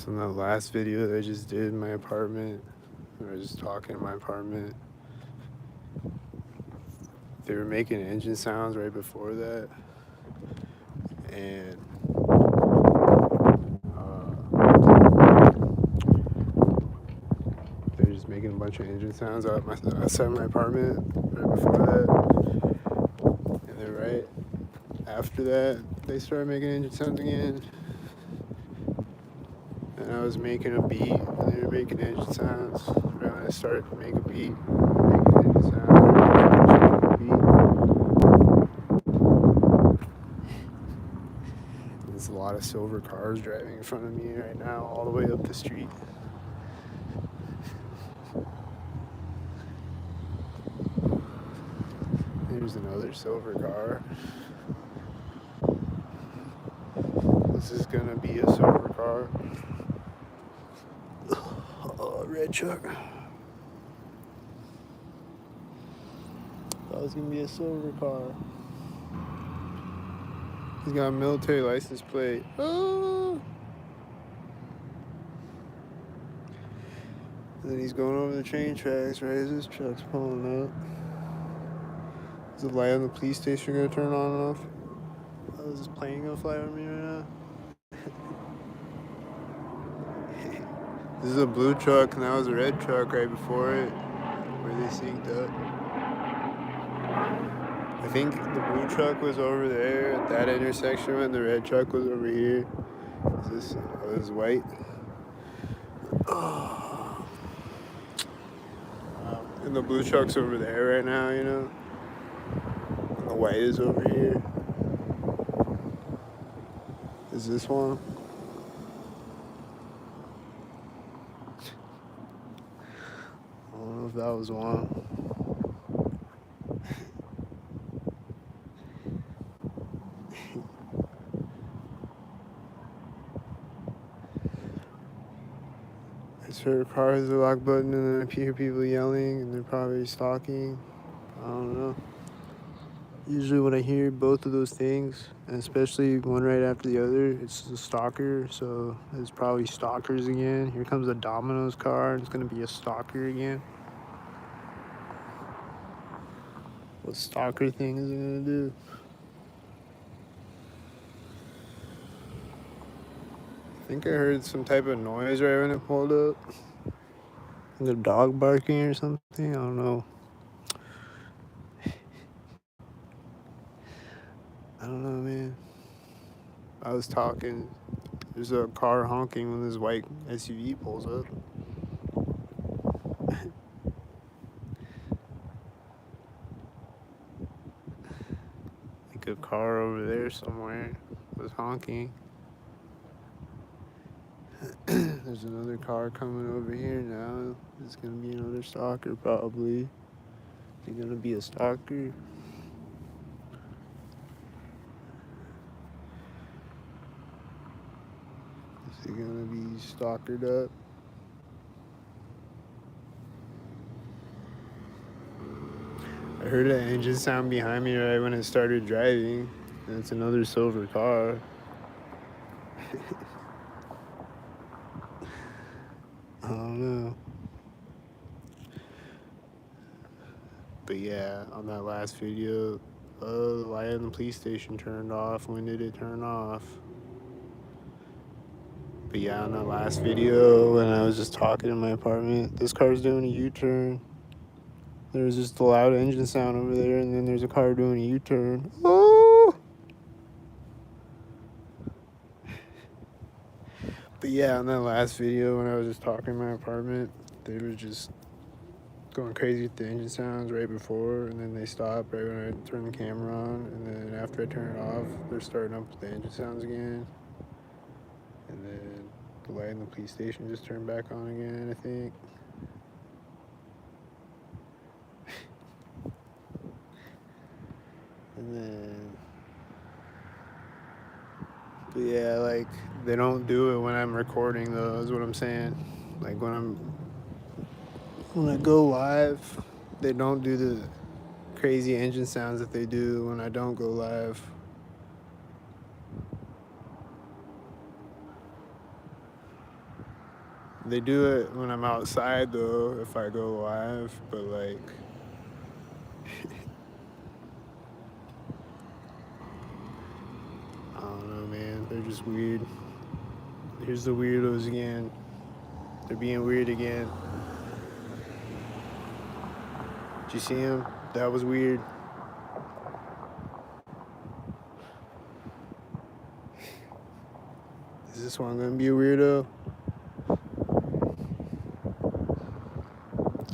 So in that last video that I just did in my apartment, I was just talking in my apartment. They were making engine sounds right before that, and they're just making a bunch of engine sounds outside my apartment right before that, and then right after that, they started making engine sounds again. And I was making a beat, and they were making engine sounds. Right when I started to make a beat, making engine sounds. There's a lot of silver cars driving in front of me right now, all the way up the street. There's another silver car. This is gonna be a silver car. Oh, red truck. That was gonna be a silver car. He's got a military license plate. Oh! And then he's going over the train tracks right as his truck's pulling up. Is the light on the police station gonna turn on and off? Oh, is this plane gonna fly over me right now? This is a blue truck, and that was a red truck right before it, where they synced up. I think the blue truck was over there at that intersection, and the red truck was over here. This is white. Oh. And the blue truck's over there right now, you know? And the white is over here. Is this one? I don't know if that was one. I swear the car has the lock button, and then I hear people yelling, and they're probably stalking. I don't know. Usually when I hear both of those things, and especially one right after the other, it's a stalker, so it's probably stalkers again. Here comes a Domino's car, and it's gonna be a stalker again. What stalker thing is it gonna do? I think I heard some type of noise right when it pulled up. Like a dog barking or something, I don't know. I don't know, man. I was talking. There's a car honking when this white SUV pulls up. Like a car over there somewhere was honking. There's another car coming over here now. It's gonna be another stalker probably. Is gonna be a stalker? Is he gonna be stalkered up? I heard an engine sound behind me right when it started driving. And it's another silver car. I don't know. But yeah, on that last video, the light on the police station turned off. When did it turn off? But yeah, on that last video, when I was just talking in my apartment, this car's doing a U-turn. There's just a loud engine sound over there, and then there's a car doing a U-turn. Oh! But yeah, on that last video, when I was just talking in my apartment, they were just going crazy with the engine sounds right before, and then they stopped right when I turned the camera on, and then after I turn it off, they're starting up with the engine sounds again. And then the light in the police station just turned back on again, I think. And then, but yeah, like, they don't do it when I'm recording, though, is what I'm saying. Like, when I go live, they don't do the crazy engine sounds that they do when I don't go live. They do it when I'm outside though, if I go live, but like I don't know, man. They're just weird. Here's the weirdos again. They're being weird again. Did you see him? That was weird. Is this one gonna be a weirdo?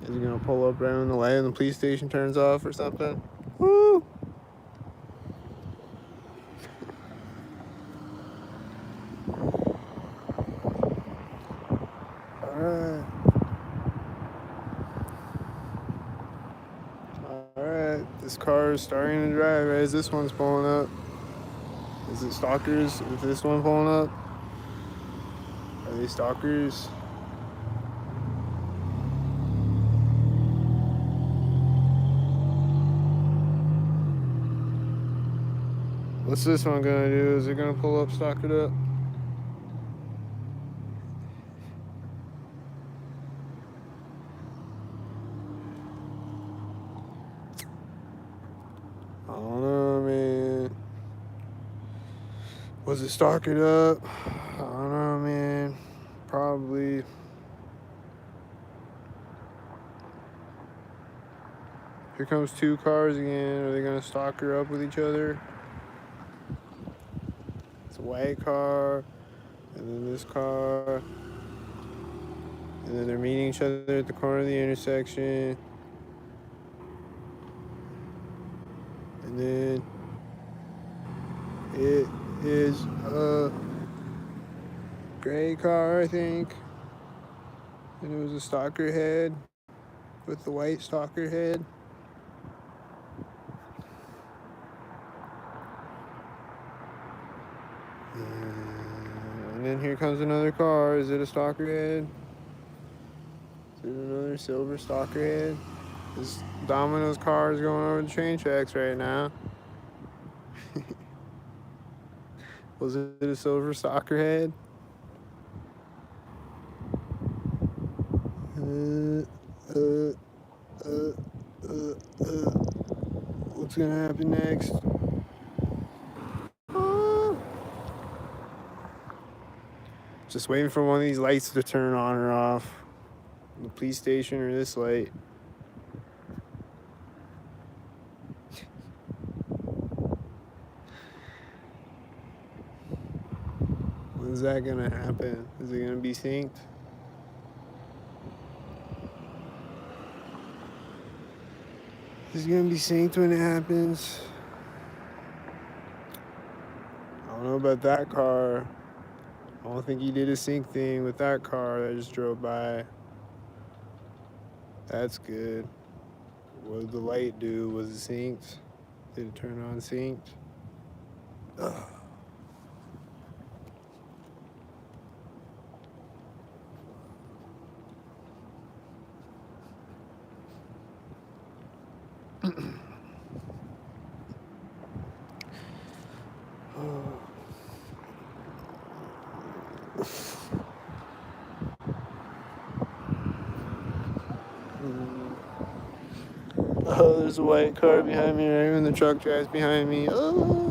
Is he gonna pull up right when the light on the police station turns off or something? Woo! Alright. Alright. This car is starting to drive as this one's pulling up. Is it stalkers? Is this one pulling up? Are they stalkers? What's this one gonna do? Is it gonna pull up, stalk it up? I don't know, man. Was it stalk it up? I don't know, man. Probably. Here comes two cars again. Are they gonna stalk her up with each other? It's a white car, and then this car, and then they're meeting each other at the corner of the intersection. And then it is a gray car, I think. And it was a stalker head with the white stalker head. And then here comes another car. Is it a stalker head? Is it another silver stalker head? This Domino's car is going over the train tracks right now. Was it a silver stalker head? What's gonna happen next? Just waiting for one of these lights to turn on or off. The police station or this light. When's that gonna happen? Is it gonna be synced? Is it gonna be synced when it happens? I don't know about that car. I don't think he did a sync thing with that car that just drove by. That's good. What did the light do? Was it synced? Did it turn on synced? Ugh. Oh, there's a white car behind me right when the truck drives behind me. Oh.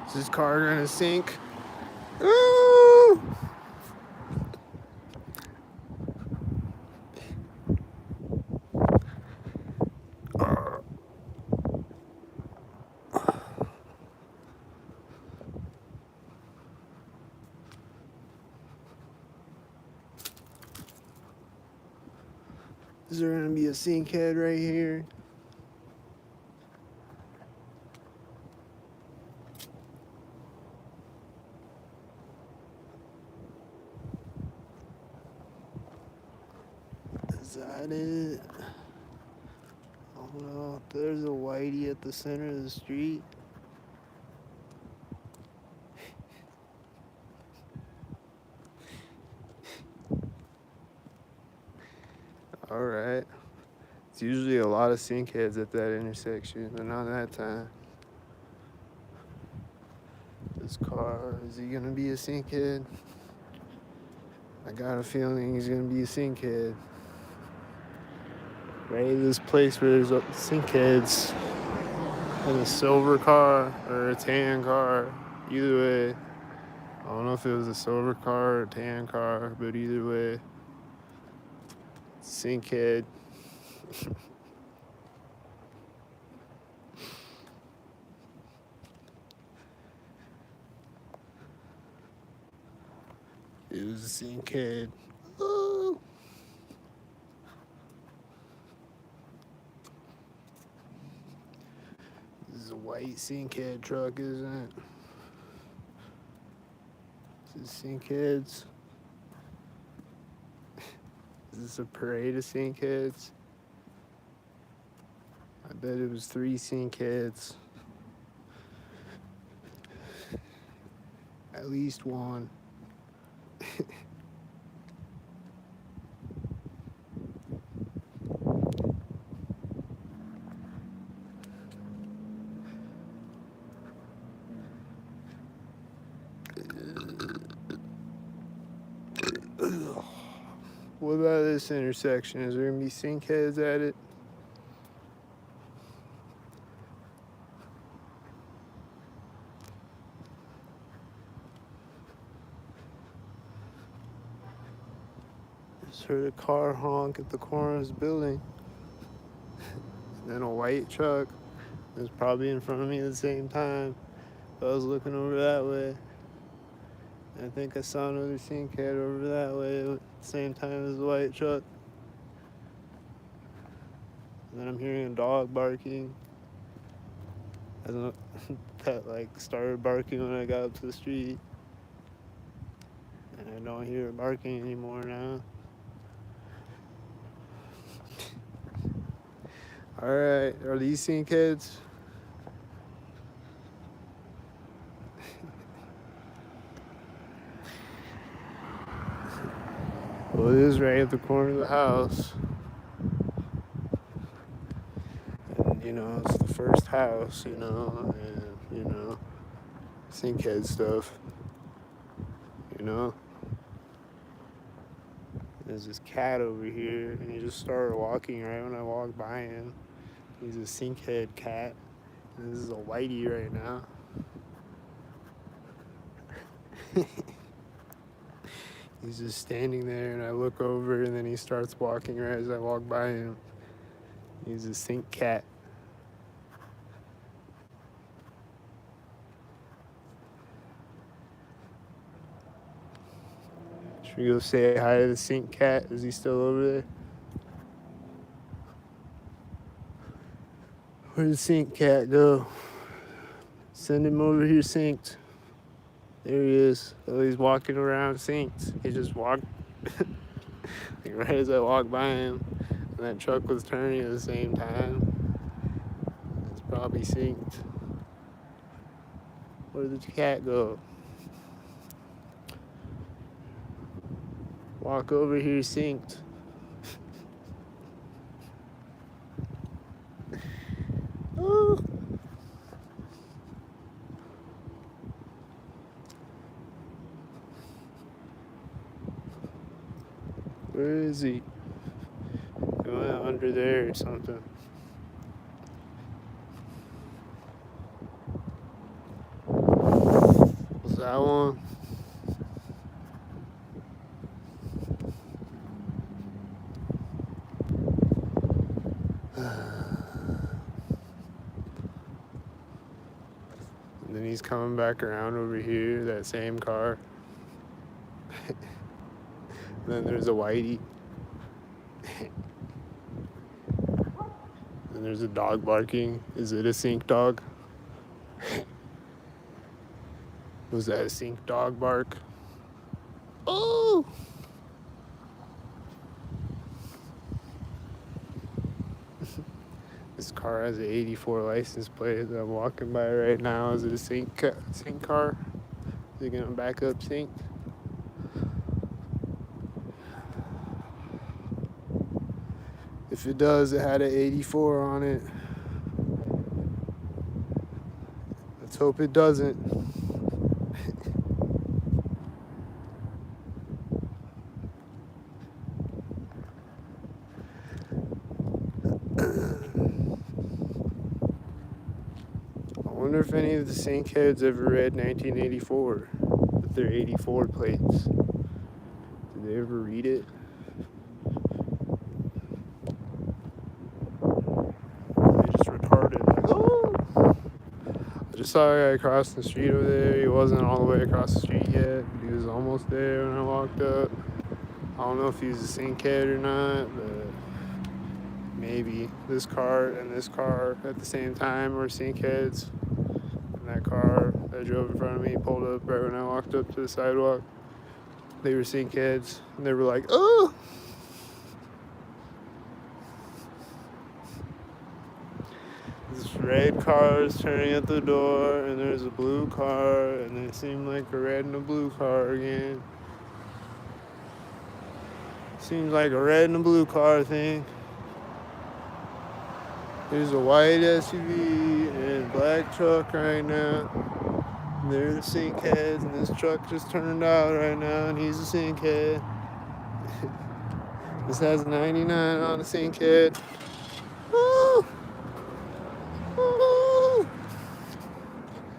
Is this car gonna sink? Ooh! Is there gonna be a sinkhead right here? Is that it? Oh no, there's a whitey at the center of the street. Alright. It's usually a lot of sinkheads at that intersection, but not that time. This car, is he gonna be a sinkhead? I got a feeling he's gonna be a sinkhead. Right, this place where there's sinkheads in a silver car or a tan car. Either way, I don't know if it was a silver car or a tan car, but either way, sinkhead. It was a sinkhead. Oh. This is a white sinkhead truck, isn't it? This is sinkheads. Is this a parade of sinkheads? I bet it was 3 sinkheads. At least one. What about this intersection? Is there gonna be sinkheads at it? Just heard a car honk at the corner of this building. Then a white truck was probably in front of me at the same time. I was looking over that way. I think I saw another sinkhead over that way at the same time as the white truck. And then I'm hearing a dog barking. I don't know, that like started barking when I got up to the street. And I don't hear it barking anymore now. Alright, are these sinkheads? Well, it is right at the corner of the house. And, you know, it's the first house, you know, and, you know, sinkhead stuff, you know. There's this cat over here, and he just started walking right when I walked by him. He's a sinkhead cat. And this is a whitey right now. He's just standing there, and I look over, and then he starts walking right as I walk by him. He's a sink cat. Should we go say hi to the sink cat? Is he still over there? Where'd the sink cat go? Send him over here synced. There he is. Oh, he's walking around synced. He just walked like right as I walked by him. And that truck was turning at the same time. It's probably synced. Where did the cat go? Walk over here synced. Oh. Where is he? He went under there or something. Was that one? And then he's coming back around over here, that same car. Then there's a whitey. And there's a dog barking. Is it a sink dog? Was that a sink dog bark? Oh! This car has an 84 license plate that I'm walking by right now. Is it a sink car? Is it gonna back up sink? If it does, it had an 84 on it. Let's hope it doesn't. I wonder if any of the sink heads ever read 1984 with their 84 plates. Did they ever read it? They just retarded. Like, oh! I just saw a guy across the street over there. He wasn't all the way across the street yet, but he was almost there when I walked up. I don't know if he was a sink head or not, but maybe. This car and this car at the same time were sink heads. And that car that drove in front of me pulled up right when I walked up to the sidewalk. They were sink heads, and they were like, oh! This red car is turning at the door, and there's a blue car, and it seemed like a red and a blue car again. Seems like a red and a blue car thing. There's a white SUV and a black truck right now. And they're the sink heads, and this truck just turned out right now, and he's a sink head. This has 99 on the sink head. Woo! Woo!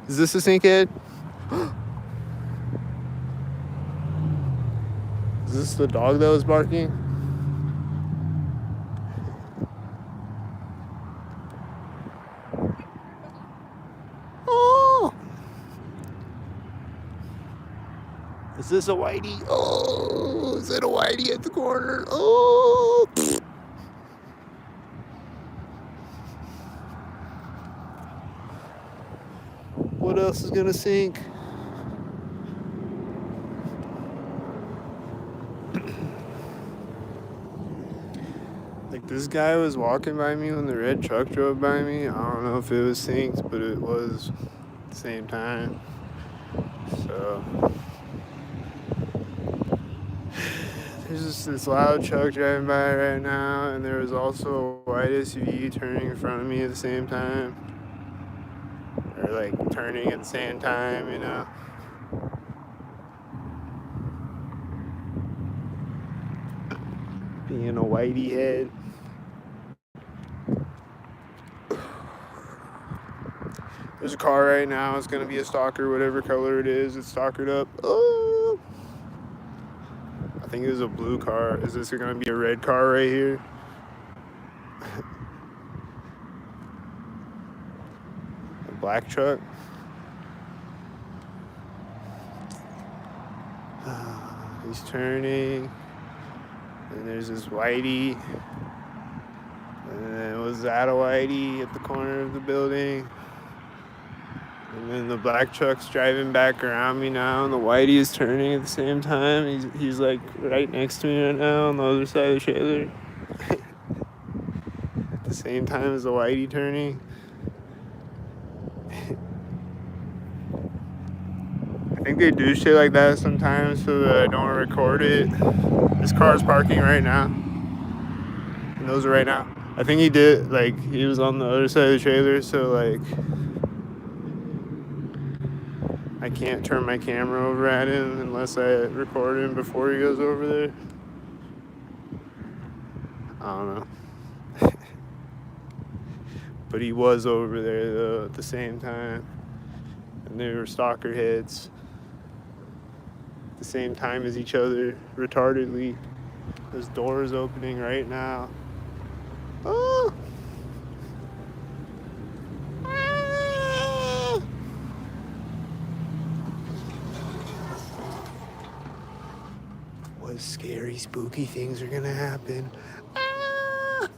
Is this a sink head? Is this the dog that was barking? Oh! Is this a whitey? Oh! Is it a whitey at the corner? Oh! What else is gonna sink? Like, this guy was walking by me when the red truck drove by me. I don't know if it was synced, but it was at the same time. So there's just this loud truck driving by right now, and there was also a white SUV turning in front of me at the same time. Or like turning at the same time, you know. Being a whitey head. There's a car right now. It's gonna be a stalker, whatever color it is. It's stalkered up. Oh! I think it was a blue car. Is this gonna be a red car right here? A black truck. He's turning. And there's this whitey. And then was that a whitey at the corner of the building? And then the black truck's driving back around me now, and the whitey is turning at the same time. He's like right next to me right now on the other side of the trailer. At the same time as the whitey turning. I think they do shit like that sometimes so that I don't record it. This car's parking right now. And those are right now. I think he did, like, he was on the other side of the trailer, so, like, I can't turn my camera over at him unless I record him before he goes over there. I don't know. But he was over there, though, at the same time. And they were stalker heads. At the same time as each other, retardedly. There's doors opening right now. Oh! Ah! What scary, spooky things are gonna happen? Ah!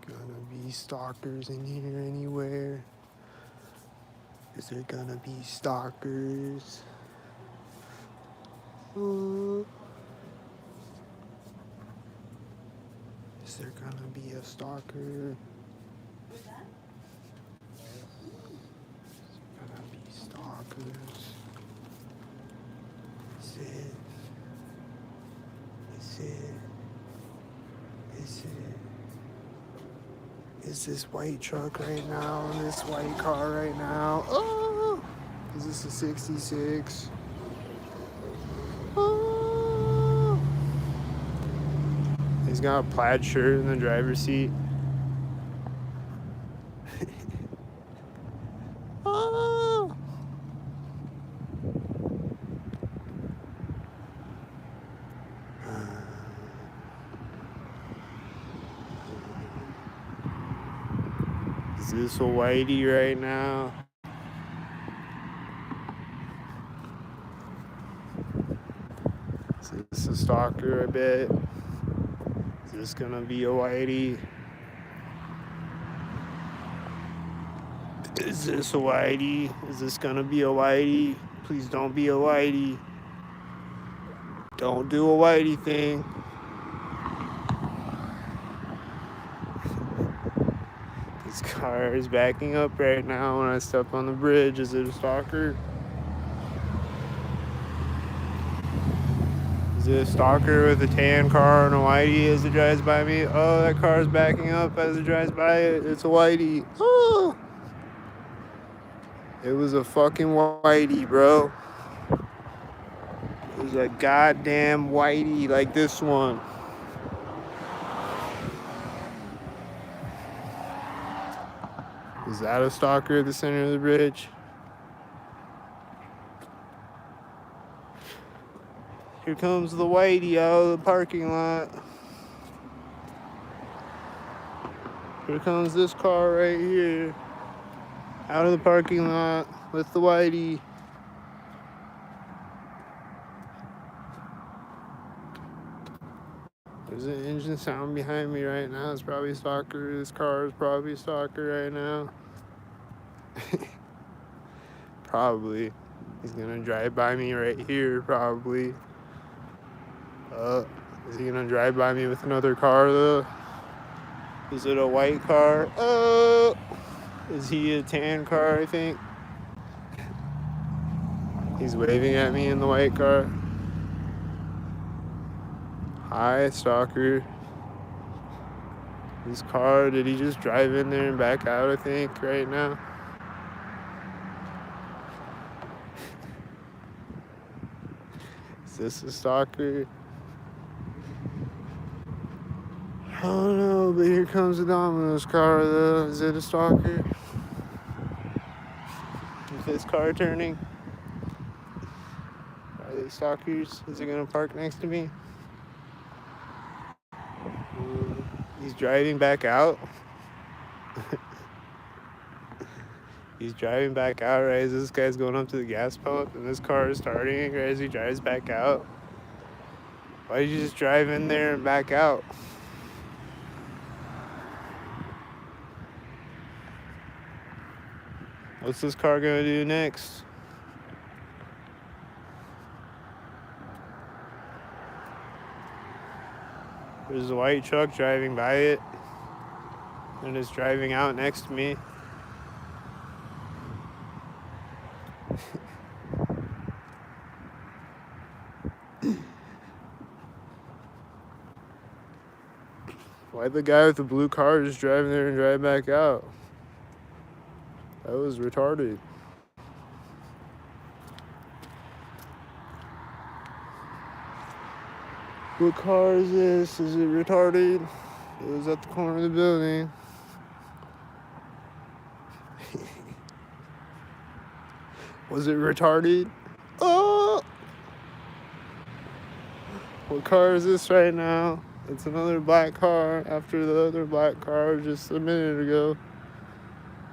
Gonna be stalkers in here anywhere? Is there gonna be stalkers? Is there gonna be a stalker? Gonna be stalkers. Is it? Is it? Is it? Is this white truck right now? This white car right now? Oh! Is this a 66? Oh! He's got a plaid shirt in the driver's seat. Oh! Is this a whitey right now? Is this a stalker, I bet? Is this gonna be a whitey? Is this a whitey? Is this gonna be a whitey? Please don't be a whitey. Don't do a whitey thing. This car is backing up right now when I step on the bridge. Is it a stalker? Is it a stalker with a tan car and a whitey as it drives by me? Oh, that car is backing up as it drives by it. It's a whitey. Oh! It was a fucking whitey, bro. It was a goddamn whitey like this one. Is that a stalker at the center of the bridge? Here comes the whitey out of the parking lot. Here comes this car right here. Out of the parking lot with the whitey. There's an engine sound behind me right now. It's probably a stalker. This car is probably a stalker right now. Probably. He's gonna drive by me right here, probably. Is he gonna drive by me with another car though? Is it a white car? Is he a tan car, I think? He's waving at me in the white car. Hi, stalker. This car, did he just drive in there and back out, I think, right now? Is this a stalker? I don't know, but here comes the Domino's car, though. Is it a stalker? Is this car turning? Are they stalkers? Is it gonna park next to me? He's driving back out. He's driving back out right as this guy's going up to the gas pump, and this car is starting right as he drives back out. Why did you just drive in there and back out? What's this car gonna do next? There's a white truck driving by it, and it's driving out next to me. Why the guy with the blue car just driving there and drive back out? That was retarded. What car is this? Is it retarded? It was at the corner of the building. Was it retarded? Oh! What car is this right now? It's another black car after the other black car just a minute ago.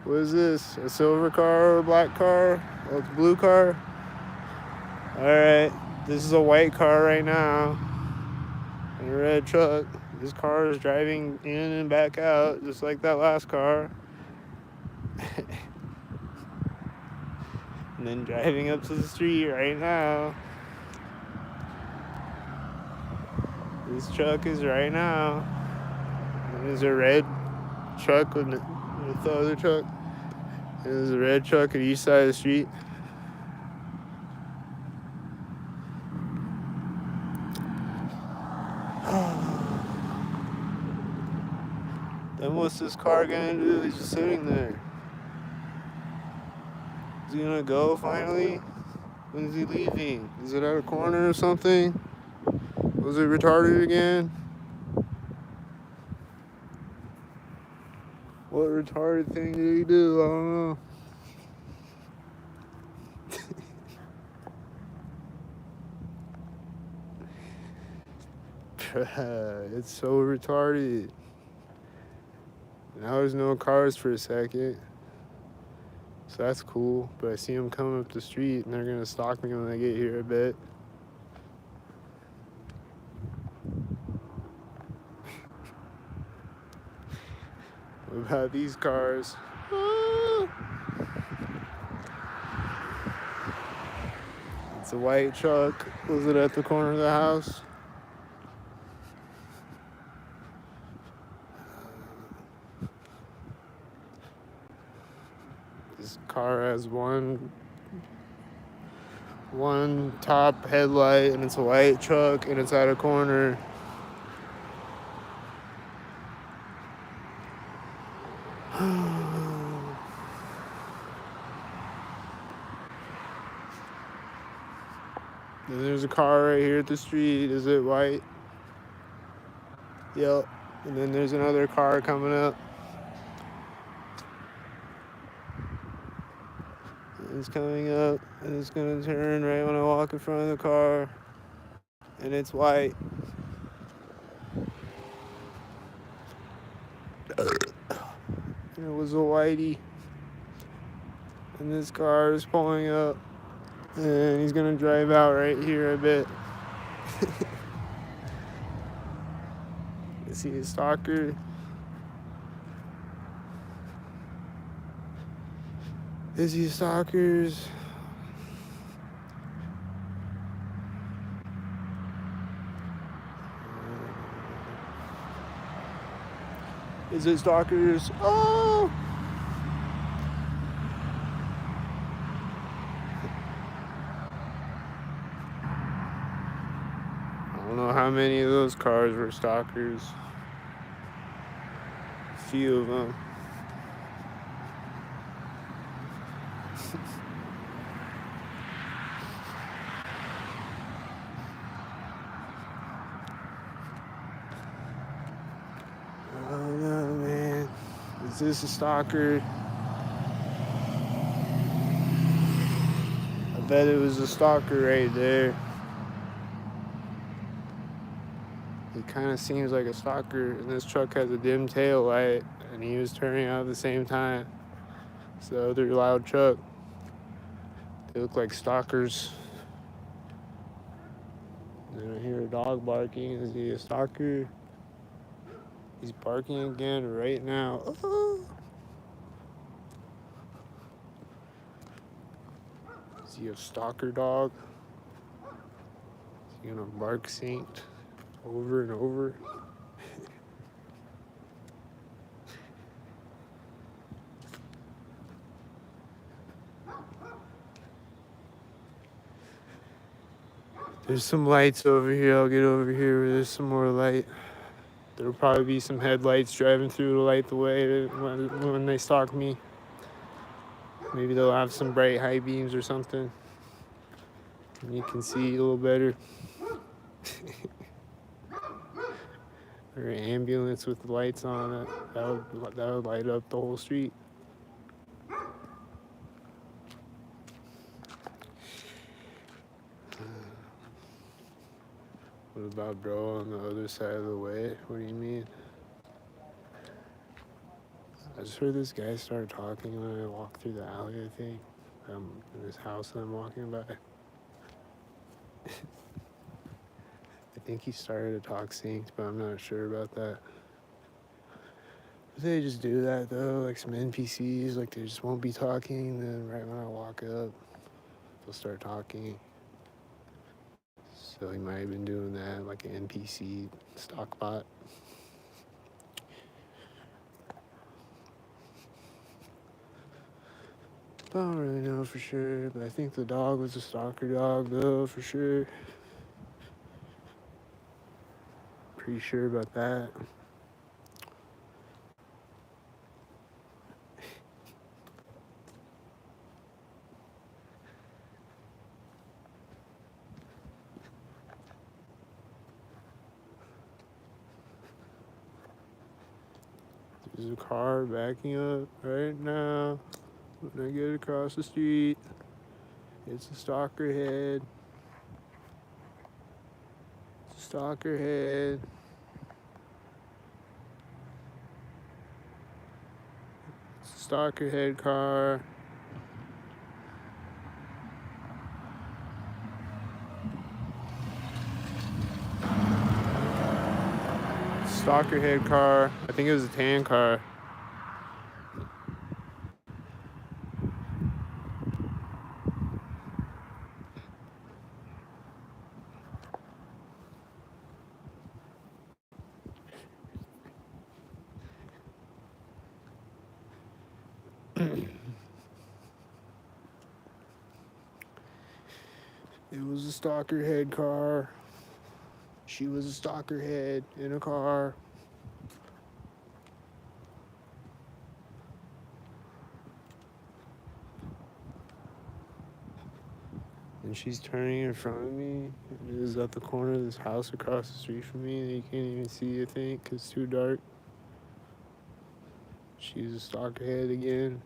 What is this? A silver car or a black car? Oh, it's a blue car? Alright, this is a white car right now. And a red truck. This car is driving in and back out just like that last car. And then driving up to the street right now. This truck is right now. And there's a red truck with the other truck. And there's a red truck at each side of the street. Then what's this car gonna do? He's just sitting there. Is he gonna go finally? When's he leaving? Is it at a corner or something? Was it retarded again? What retarded thing did he do? I don't know. It's so retarded. Now there's no cars for a second. So that's cool. But I see them coming up the street and they're gonna stalk me when I get here, I bet. What about these cars? It's a white truck. Was it at the corner of the house? This car has one top headlight and it's a white truck and it's at a corner. And there's a car right here at the street. Is it white? Yep. And then there's another car coming up. It's coming up and it's gonna turn right when I walk in front of the car. And it's white. And it was a whitey. And this car is pulling up. And he's gonna drive out right here, I bet. Is he a stalker? Is he stalkers? Is it stalkers? Oh! I don't know how many of those cars were stalkers. A few of them. Oh no, man. Is this a stalker? I bet it was a stalker right there. He kind of seems like a stalker, and this truck has a dim tail light, and he was turning out at the same time. It's the other loud truck. They look like stalkers. And I hear a dog barking. Is he a stalker? He's barking again right now. Oh. Is he a stalker dog? Is he gonna bark Saint over and over? There's some lights over here. I'll get over here where there's some more light. There'll probably be some headlights driving through to light the way when they stalk me. Maybe they'll have some bright high beams or something. And you can see a little better. Or an ambulance with the lights on it. That would light up the whole street. What about bro on the other side of the way? What do you mean? I just heard this guy start talking when I walked through the alley, I think. In this house that I'm walking by. I think he started to talk synced, but I'm not sure about that. They just do that though, like some NPCs, like they just won't be talking, then right when I walk up, they'll start talking. So he might have been doing that, like an NPC stock bot. I don't really know for sure, but I think the dog was a stalker dog though, for sure. Pretty sure about that. There's a car backing up right now. When I get across the street, it's a stalker head. It's a stalker head. It's a stalker head car. Stalker head car. I think it was a tan car. It was a stalker head car. She was a stalker head in a car. And she's turning in front of me. It is at the corner of this house across the street from me that you can't even see, I think, because it's too dark. She's a stalker head again.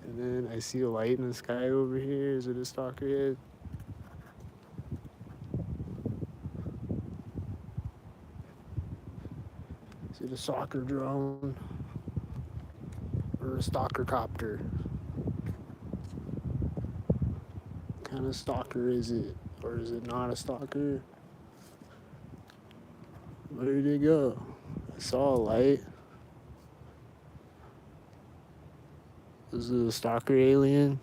And then I see a light in the sky over here. Is it a stalker head? Is it a soccer drone? Or a stalker copter? What kind of stalker is it? Or is it not a stalker? Where did it go? I saw a light. Was it a stalker alien?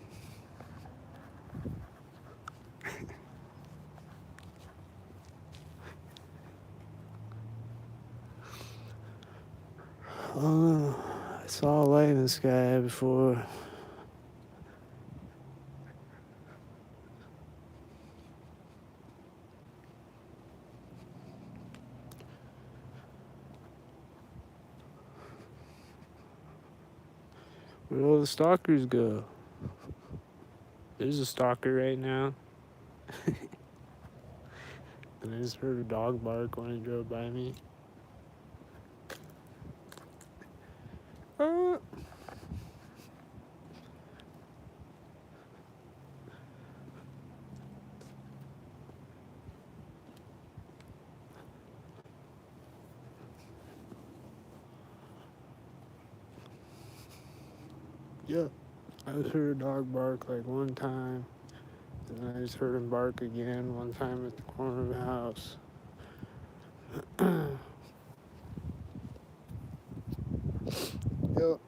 I saw a light in the sky before. Where'd all the stalkers go? There's a stalker right now. And I just heard a dog bark when it drove by me. Yeah, I just heard a dog bark like one time, and then I just heard him bark again one time at the corner of the house. Yep.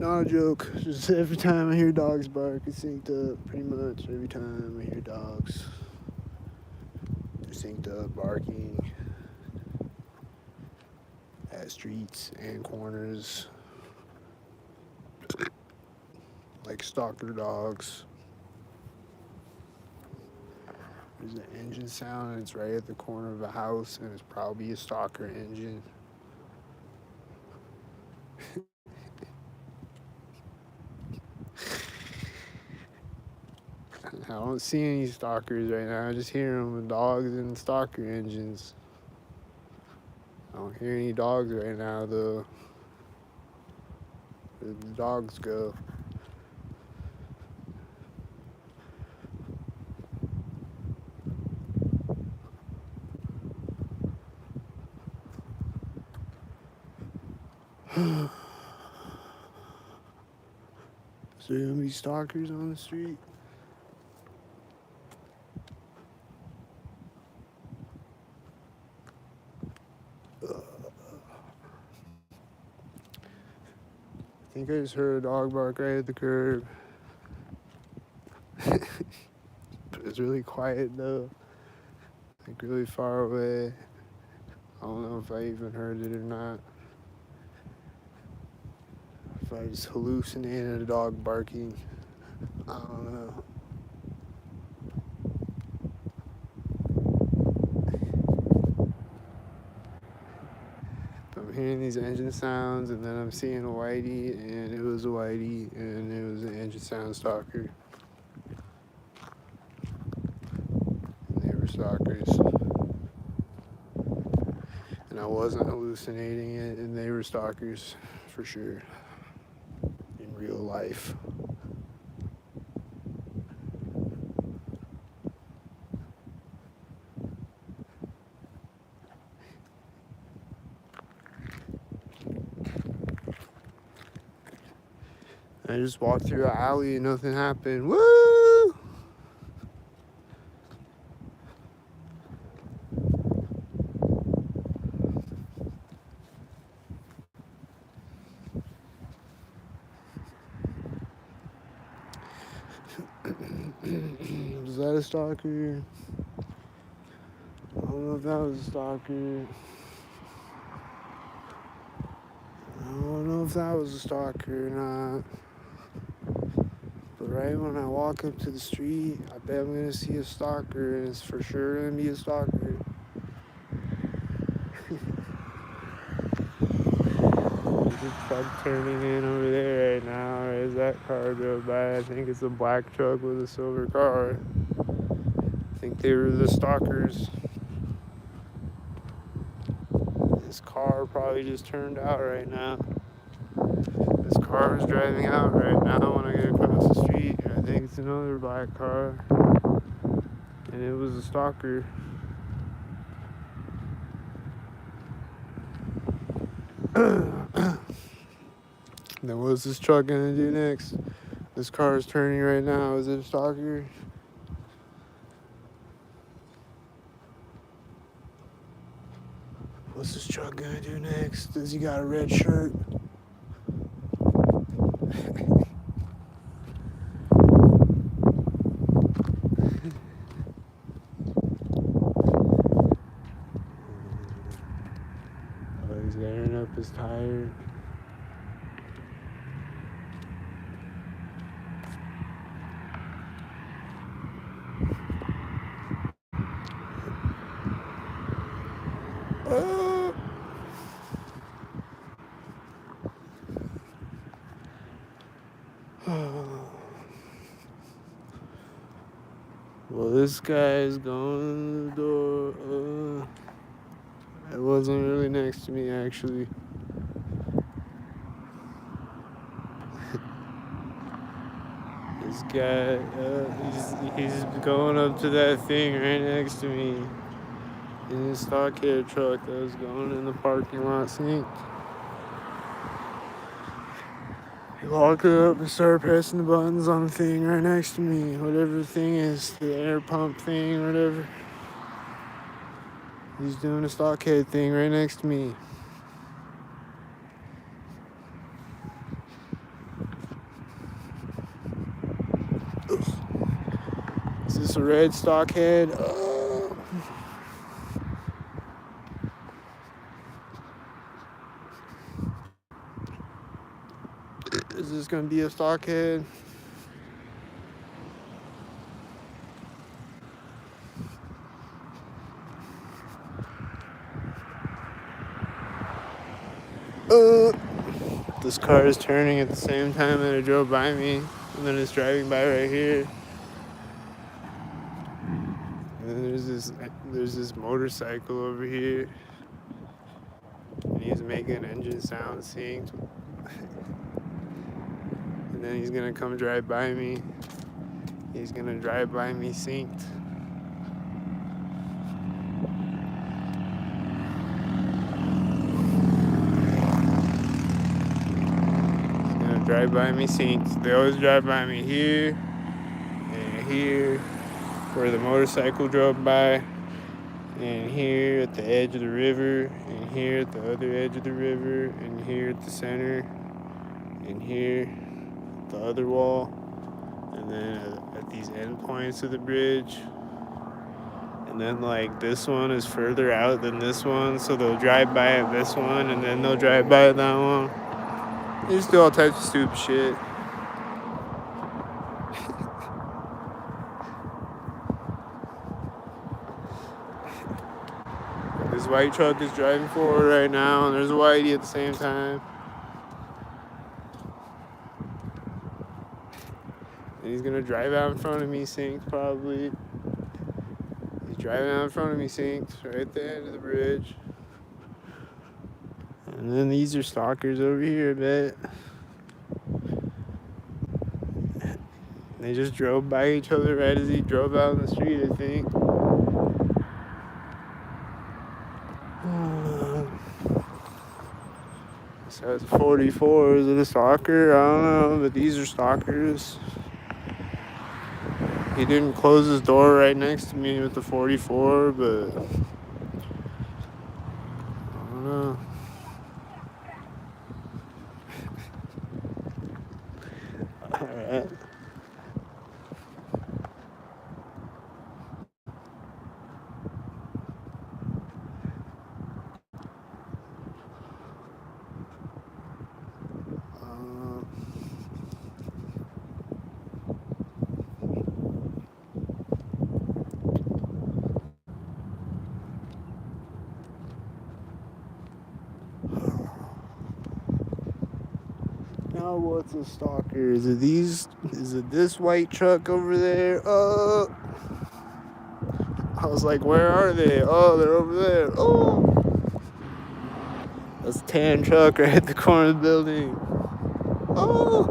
Not a joke. Just every time I hear dogs bark, it's synced up. Pretty much every time I hear dogs, they're synced up barking at streets and corners like stalker dogs. There's an engine sound, and it's right at the corner of a house, and it's probably a stalker engine. I don't see any stalkers right now. I just hear them with dogs and stalker engines. I don't hear any dogs right now, though. Where the dogs go? Is there gonna be stalkers on the street? I think I just heard a dog bark right at the curb. But it's really quiet though. Like really far away. I don't know if I even heard it or not. If I just hallucinated a dog barking. I don't know. I'm hearing these engine sounds, and then I'm seeing a whitey, and it was a whitey, and it was an engine sound stalker. And they were stalkers. And I wasn't hallucinating it, and they were stalkers for sure. In real life. I just walked through an alley and nothing happened. Woo! Was that a stalker? I don't know if that was a stalker. I don't know if that was a stalker or not. But right when I walk up to the street, I bet I'm gonna see a stalker, and it's for sure gonna be a stalker. There's a truck turning in over there right now. As that car drove by, I think it's a black truck with a silver car. I think they were the stalkers. This car probably just turned out right now. This car is driving out right now when I get across the street. I think it's another black car. And it was a stalker. Then what's this truck gonna do next? This car is turning right now. Is it a stalker? What's this truck gonna do next? Does he got a red shirt? Oh, he's airing up his tire. Well, this guy is going to the door. It wasn't really next to me, actually. This guy, he's going up to that thing right next to me in his stockade truck that was going in the parking lot sink. He walked up and started pressing the buttons on the thing right next to me, whatever the thing is, the air pump thing or whatever. He's doing a stockade thing right next to me. Is this a red stockhead? Is this gonna be a stockhead? This car is turning at the same time that it drove by me, and then it's driving by right here. And then there's this motorcycle over here, and he's making engine sound synced. And then he's gonna come drive by me. He's gonna drive by me synced. Drive by me synced. They always drive by me here and here where the motorcycle drove by, and here at the edge of the river, and here at the other edge of the river, and here at the center, and here at the other wall, and then at these end points of the bridge. And then like this one is further out than this one, so they'll drive by at this one and then they'll drive by at that one. They just do all types of stupid shit. This white truck is driving forward right now, and there's a whitey at the same time. And he's gonna drive out in front of me synced probably. He's driving out in front of me synced, right at the end of the bridge. And then these are stalkers over here, I bet. They just drove by each other right as he drove out in the street, I think. So it's 44. Is it a stalker? I don't know, but these are stalkers. He didn't close his door right next to me with the 44, but I don't know. Alright. Now what's a stalker? Is it these? Is it this white truck over there? I was like, where are they? Oh, they're over there. Oh, that's a tan truck right at the corner of the building. Oh,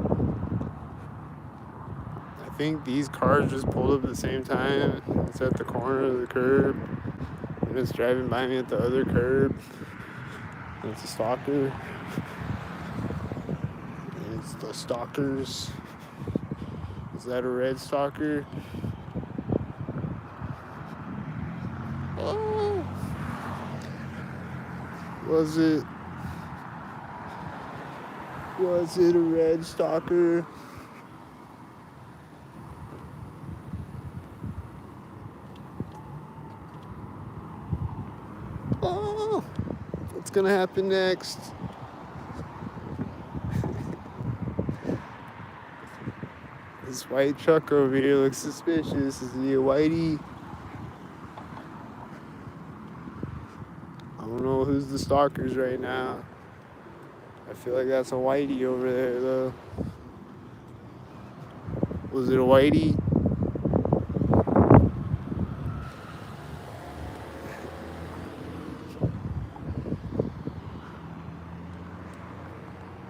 I think these cars just pulled up at the same time. It's at the corner of the curb, and it's driving by me at the other curb. And it's a stalker. It's the stalkers. Is that a red stalker? Oh. Was it a red stalker? Oh, what's gonna happen next? This white truck over here looks suspicious. Is he a whitey? I don't know who's the stalkers right now. I feel like that's a whitey over there, though. Was it a whitey?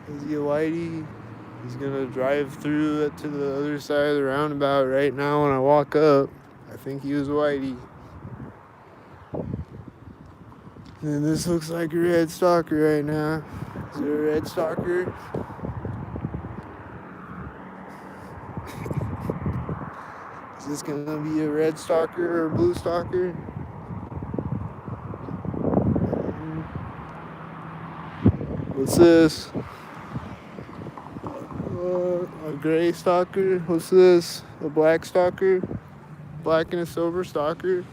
Is he a whitey? He's gonna drive through to the other side of the roundabout right now when I walk up. I think he was whitey. And this looks like a red stalker right now. Is it a red stalker? Is this gonna be a red stalker or a blue stalker? What's this? A gray stalker? What's this? A black stalker? black and a silver stalker.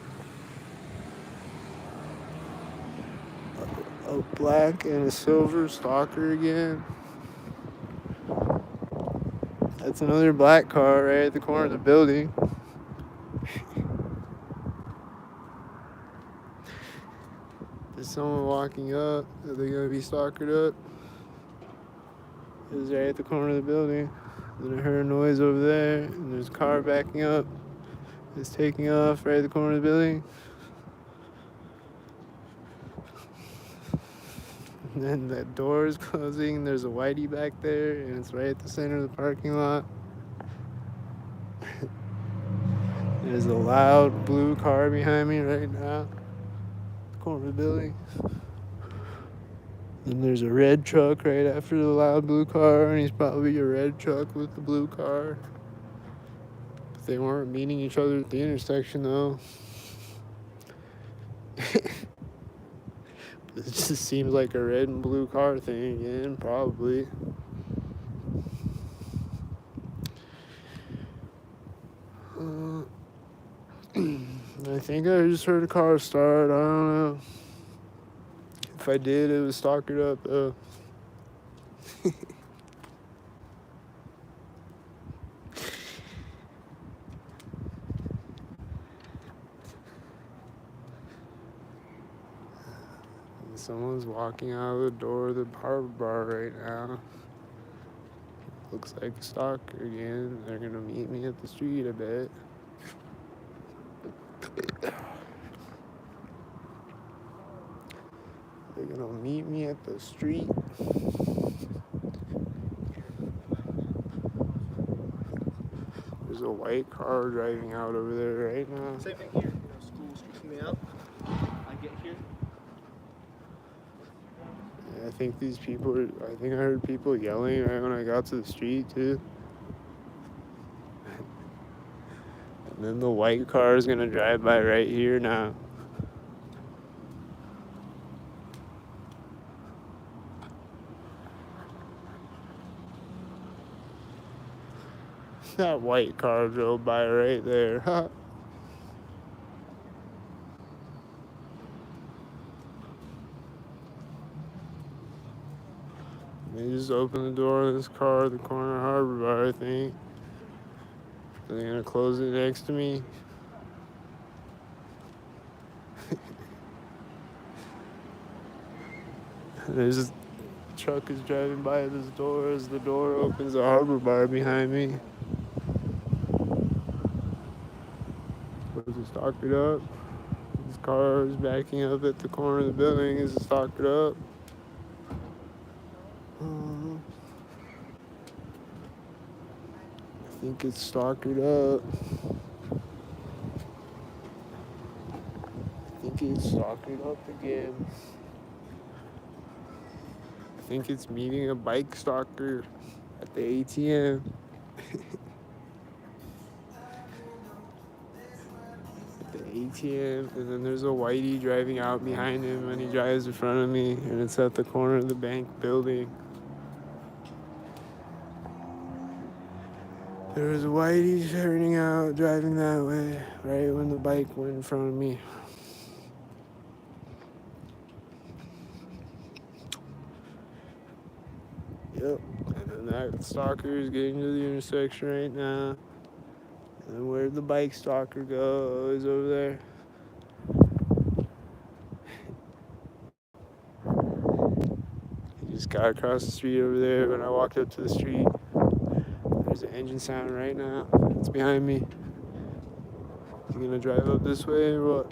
A black and a silver stalker again. That's another black car right at the corner of the building. There's someone walking up. Are they gonna be stalkered up? It was right at the corner of the building. Then I heard a noise over there, and there's a car backing up. It's taking off right at the corner of the building. And then that door is closing. There's a whitey back there, and it's right at the center of the parking lot. There's a loud blue car behind me right now. The corner of the building. Then there's a red truck right after the loud blue car, and he's probably a red truck with the blue car. But they weren't meeting each other at the intersection though. It just seems like a red and blue car thing again, probably. I think I just heard a car start. I don't know. If I did, it was stalkered up though. Someone's walking out of the door of the harbor bar right now. Looks like a stalker again. They're gonna meet me at the street, I bet. They're gonna meet me at the street. There's a white car driving out over there right now. Same thing here. School streaking me out. I get here. I think I think I heard people yelling right when I got to the street too. And then the white car is gonna drive by right here now. That white car drove by right there. They just opened the door of this car at the corner of Harbor Bar, I think. They're gonna close it next to me. There's this truck is driving by this door as the door opens the Harbor Bar behind me. Was it stalked up? This car is backing up at the corner of the building. Is it stalked up? I think it's stalked up. I think it's stalked up again. I think it's meeting a bike stalker at the ATM. At the ATM, and then there's a whitey driving out behind him, and he drives in front of me, and it's at the corner of the bank building. There was a whitey turning out, driving that way, right when the bike went in front of me. Yep, and then that stalker is getting to the intersection right now. And then where'd the bike stalker go? Oh, he's over there. He just got across the street over there. When I walked up to the street, there's an engine sound right now. It's behind me. Is he gonna drive up this way or what?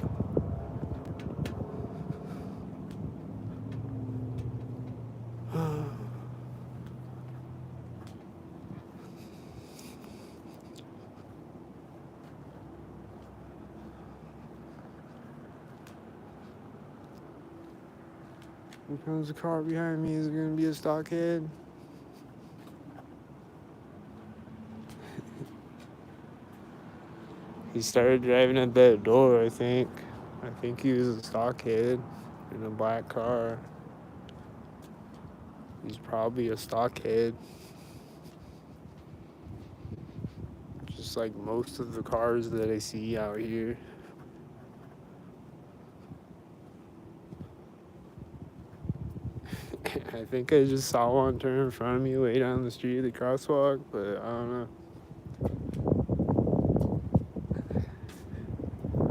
Here comes the car behind me. Is it gonna be a stockhead? He started driving at that door, I think. I think he was a stockhead in a black car. He's probably a stockhead. Just looks like most of the cars that I see out here. I think I just saw one turn in front of me way down the street, the crosswalk, but I don't know.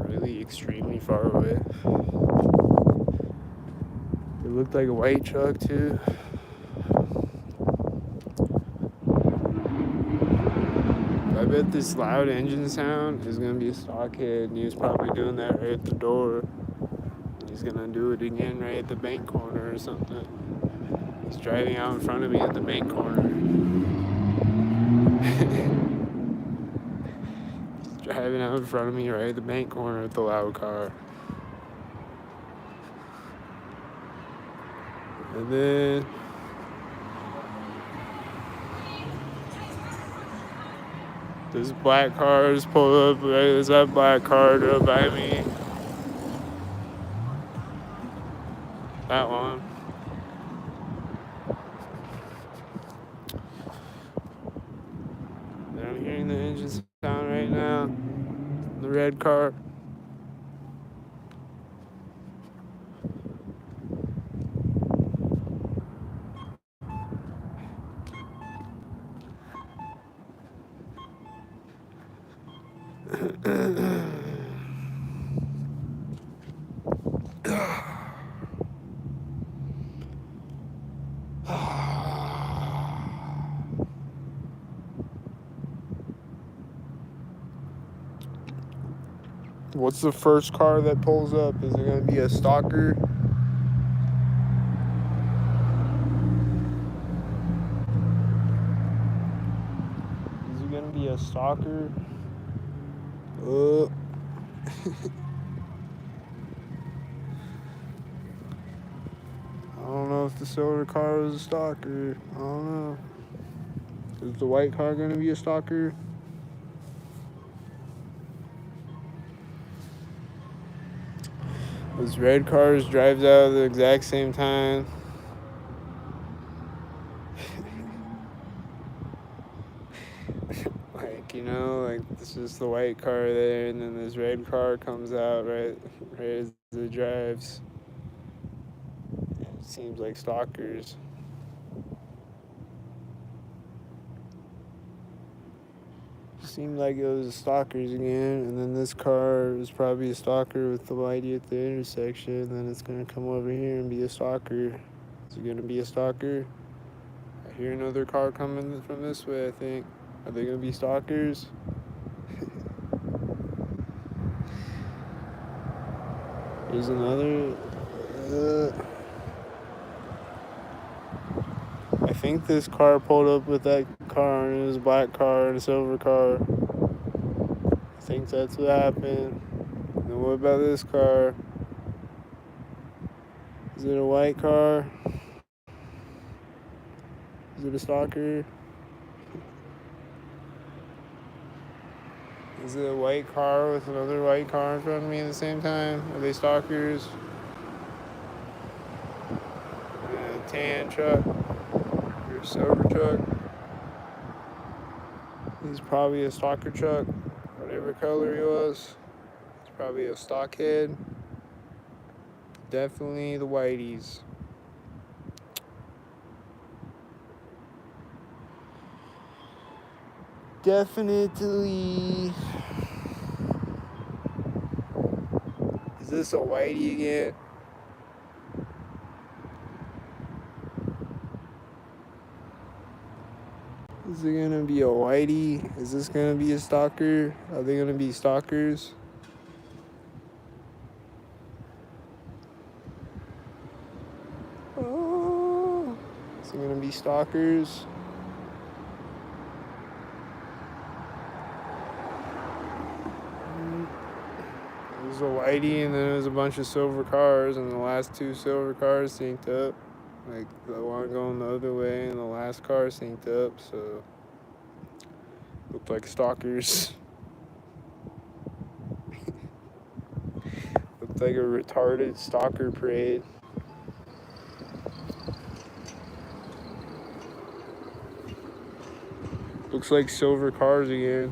Really extremely far away. It looked like a white truck too. I bet this loud engine sound is gonna be a stockhead, and he was probably doing that right at the door. He's gonna do it again right at the bank corner or something. He's driving out in front of me at the bank corner. He's driving out in front of me right at the bank corner with the loud car. And then this black car is pulled up. There's that black car up by me. That one. And I'm hearing the engine sound right now. The red car. What's the first car that pulls up? Is it gonna be a stalker? Is it gonna be a stalker? I don't know if the silver car was a stalker. I don't know. Is the white car gonna be a stalker? Those red cars drives out at the exact same time. Like, you know, like this is the white car there, and then this red car comes out right as it drives. It seems like stalkers. Seemed like it was stalkers again, and then this car is probably a stalker with the whitey at the intersection, and then it's gonna come over here and be a stalker. Is it gonna be a stalker? I hear another car coming from this way, I think. Are they gonna be stalkers? There's another. I think this car pulled up with that car, and it was a black car and a silver car. I think that's what happened. And then what about this car? Is it a white car? Is it a stalker? Is it a white car with another white car in front of me at the same time? Are they stalkers? A tan truck or a silver truck? He's probably a stalker truck, whatever color he was. It's probably a stockhead. Definitely the whiteys. Definitely. Is this a whitey again? Is it gonna be a whitey? Is this gonna be a stalker? Are they gonna be stalkers? Oh, is it gonna be stalkers? It was a whitey, and then it was a bunch of silver cars, and the last two silver cars synced up. Like the one going the other way, and the last car synced up, so looked like stalkers. Looked like a retarded stalker parade. Looks like silver cars again.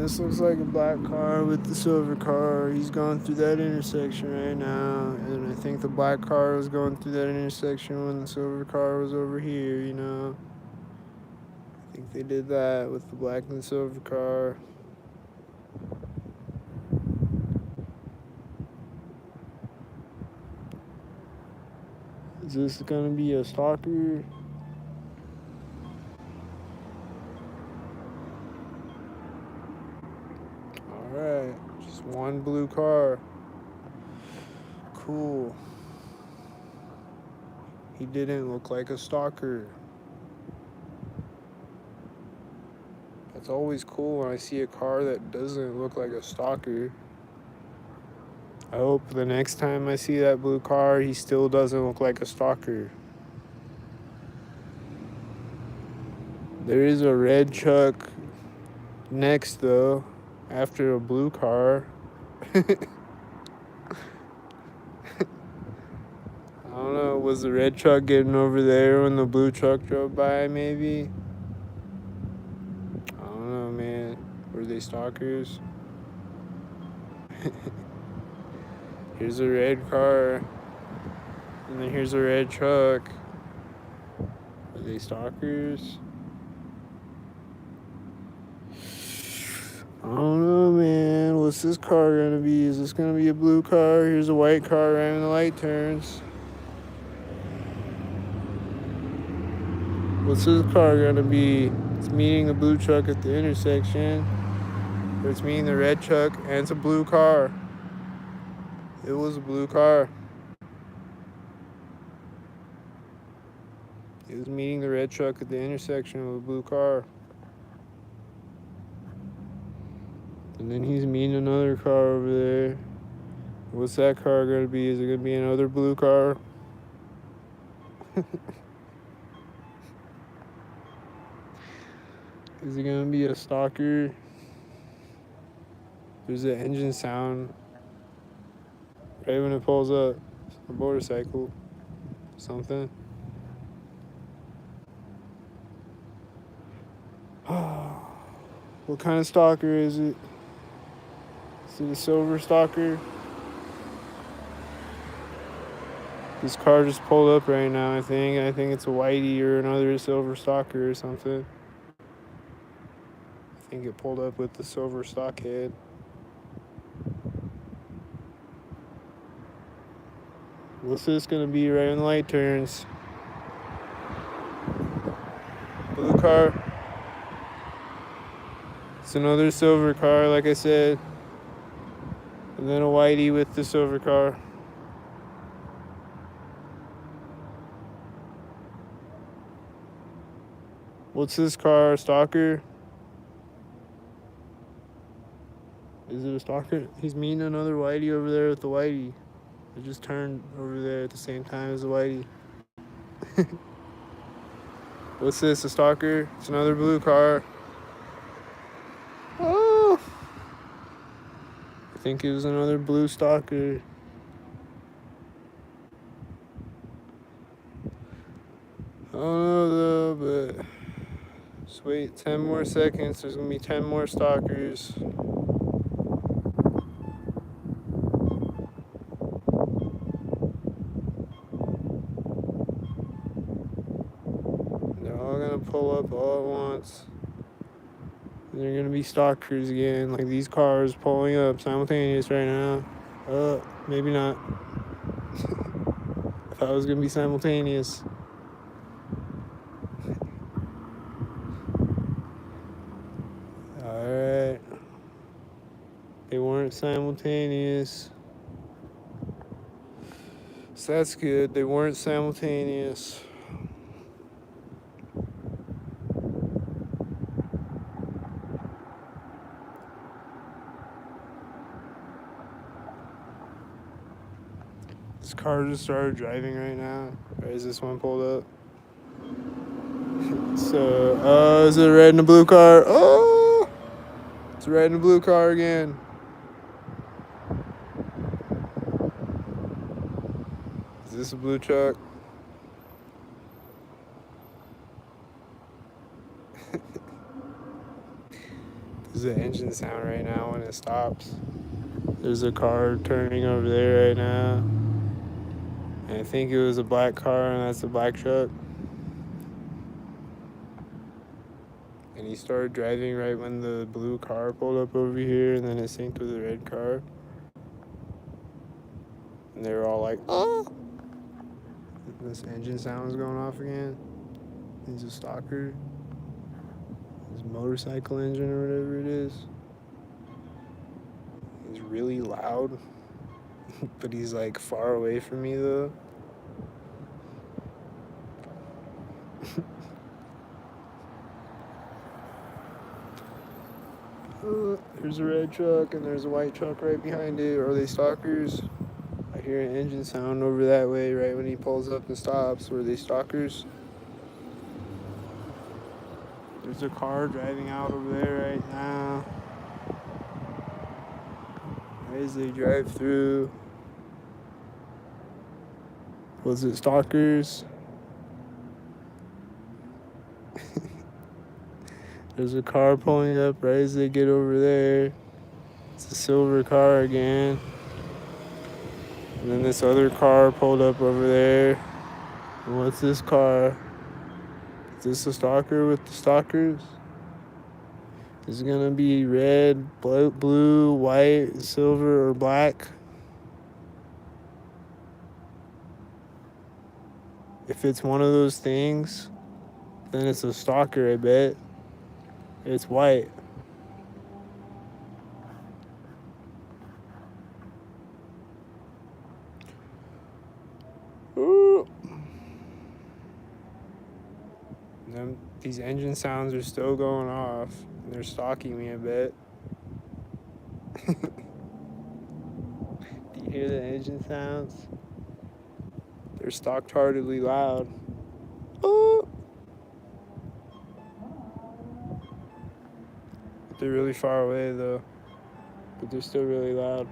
This looks like a black car with the silver car. He's going through that intersection right now. And I think the black car was going through that intersection when the silver car was over here, you know. I think they did that with the black and the silver car. Is this gonna be a stalker? Alright, just one blue car. Cool. He didn't look like a stalker. It's always cool when I see a car that doesn't look like a stalker. I hope the next time I see that blue car, he still doesn't look like a stalker. There is a red truck next, though, after a blue car. I don't know, was the red truck getting over there when the blue truck drove by, maybe? I don't know, man. Were they stalkers? Here's a red car, and then here's a red truck. Are they stalkers? I don't know, man. What's this car gonna be? Is this gonna be a blue car? Here's a white car right when the light turns. What's this car gonna be? It's meeting the blue truck at the intersection. Or it's meeting the red truck, and it's a blue car. It was a blue car. It was meeting the red truck at the intersection with a blue car. And then he's meeting another car over there. What's that car gonna be? Is it gonna be another blue car? Is it gonna be a stalker? There's an engine sound right when it pulls up. A motorcycle. Something. What kind of stalker is it? Is it a silver stalker? This car just pulled up right now, I think. I think it's a whitey or another silver stalker or something. I think it pulled up with the silver stockhead. What's this gonna be right when the light turns? Blue car. It's another silver car, like I said. And then a whitey with the silver car. What's this car? A stalker? Is it a stalker? He's meeting another whitey over there with the whitey. It just turned over there at the same time as the whitey. What's this? A stalker? It's another blue car. Oh! I think it was another blue stalker. I don't know though, but just wait 10 more seconds. There's gonna be 10 more stalkers. They're all gonna pull up all at once. And they're gonna be stalkers again, like these cars pulling up simultaneous right now. Maybe not. I thought it was gonna be simultaneous. Alright. They weren't simultaneous. So that's good. They weren't simultaneous. This car just started driving right now. Or is this one pulled up? So, is it a red and a blue car? Oh! It's a red and a blue car again. Is this a blue truck? There's an engine sound right now when it stops. There's a car turning over there right now. And I think it was a black car, and that's a black truck. And he started driving right when the blue car pulled up over here, and then it synced with the red car. And they were all like, oh! This engine sound was going off again. He's a stalker. His motorcycle engine or whatever it is. He's really loud. But he's like far away from me though. There's a red truck and there's a white truck right behind it. Are they stalkers? I hear an engine sound over that way right when he pulls up and stops. Were they stalkers? There's a car driving out over there right now. As they drive through. Was it stalkers? There's a car pulling up right as they get over there. It's a silver car again. And then this other car pulled up over there. And what's this car? Is this a stalker with the stalkers? Is it gonna be red, blue, white, silver, or black? If it's one of those things, then it's a stalker, I bet. It's white. Ooh. These engine sounds are still going off. And they're stalking me, I bet. Do you hear the engine sounds? They're stalk-heartedly loud. Oh. They're really far away though. But they're still really loud.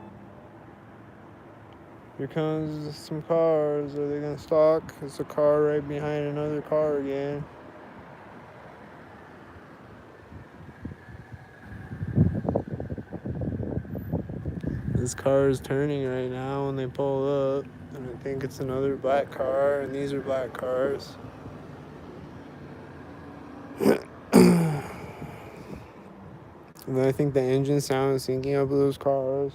Here comes some cars. Are they gonna stalk? It's a car right behind another car again. This car is turning right now when they pull up. And I think it's another black car, and these are black cars. And then I think the engine sound is syncing up with those cars.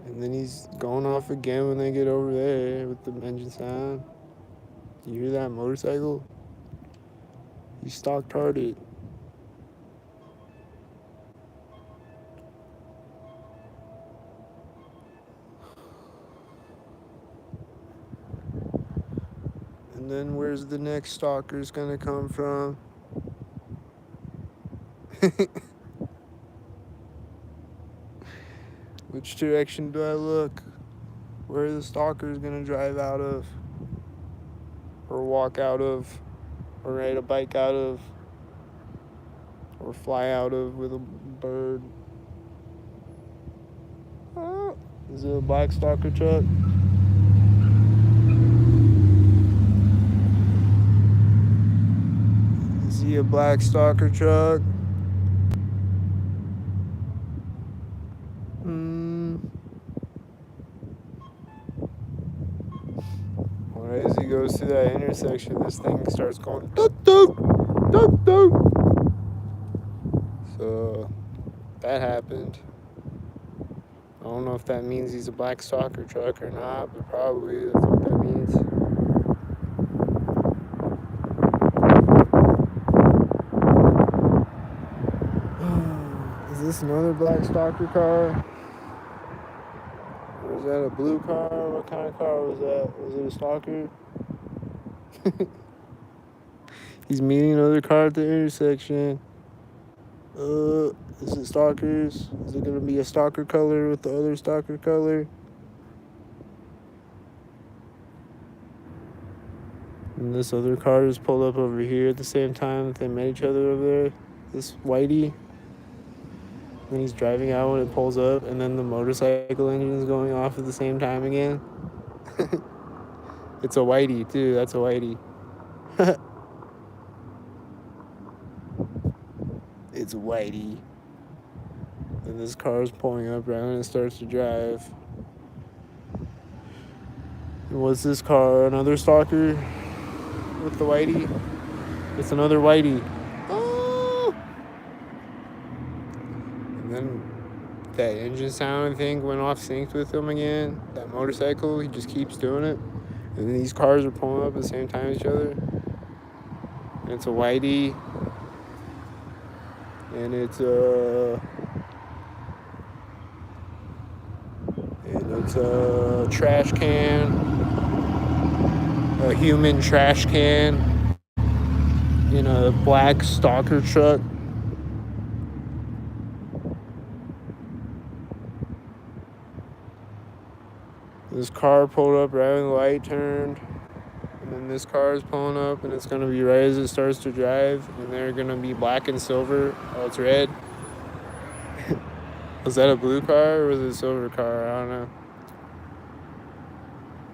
And then he's going off again when they get over there with the engine sound. You hear that motorcycle? He's stalked hearted. And then where's the next stalkers gonna come from? Which direction do I look? Where are the stalkers gonna drive out of? Or walk out of? Or ride a bike out of? Or fly out of with a bird? Oh, is it a black stalker truck? Is he a black stalker truck? Right as he goes through that intersection, this thing starts going doot doot doot doot. So that happened. I don't know if that means he's a black stalker truck or not, but probably that's what that means. Is this another black stalker car? Or is that a blue car? What kind of car was that? Was it a stalker? He's meeting another car at the intersection. Is it stalkers? Is it gonna be a stalker color with the other stalker color? And this other car just pulled up over here at the same time that they met each other over there. This whitey. And he's driving out when it pulls up, and then the motorcycle engine is going off at the same time again. It's a whitey too. That's a whitey. It's whitey. And this car is pulling up right when it starts to drive. And what's this car? Another stalker with the whitey? It's another whitey. Oh! And then that engine sound, I think, went off synced with him again. That motorcycle, he just keeps doing it. And then these cars are pulling up at the same time as each other. And it's a whitey. And it's a trash can. A human trash can in a black stalker truck. This car pulled up right when the light turned. And then this car is pulling up, and it's going to be right as it starts to drive. And they're going to be black and silver. Oh, it's red. Was that a blue car or was it a silver car? I don't know.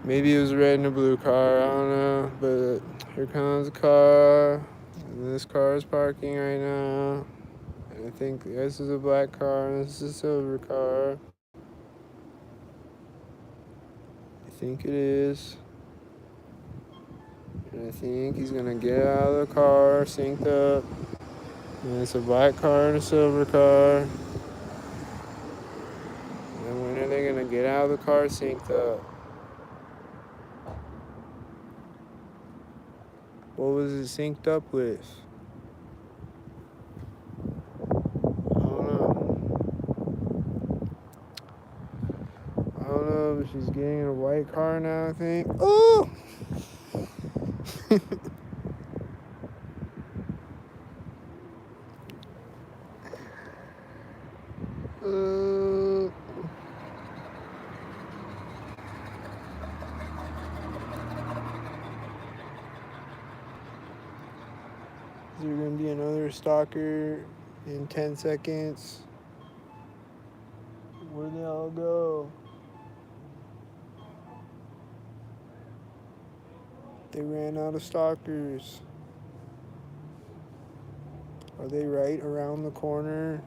Maybe it was a red and a blue car. I don't know. But here comes a car. And this car is parking right now. And I think this is a black car and this is a silver car. I think it is. And I think he's gonna get out of the car, synced up. And it's a black car and a silver car. And when are they gonna get out of the car synced up? What was it synced up with? I don't know, but she's getting in a white car now, I think. Oh! Is there gonna be another stalker in 10 seconds? Where'd they all go? They ran out of stalkers. Are they right around the corner?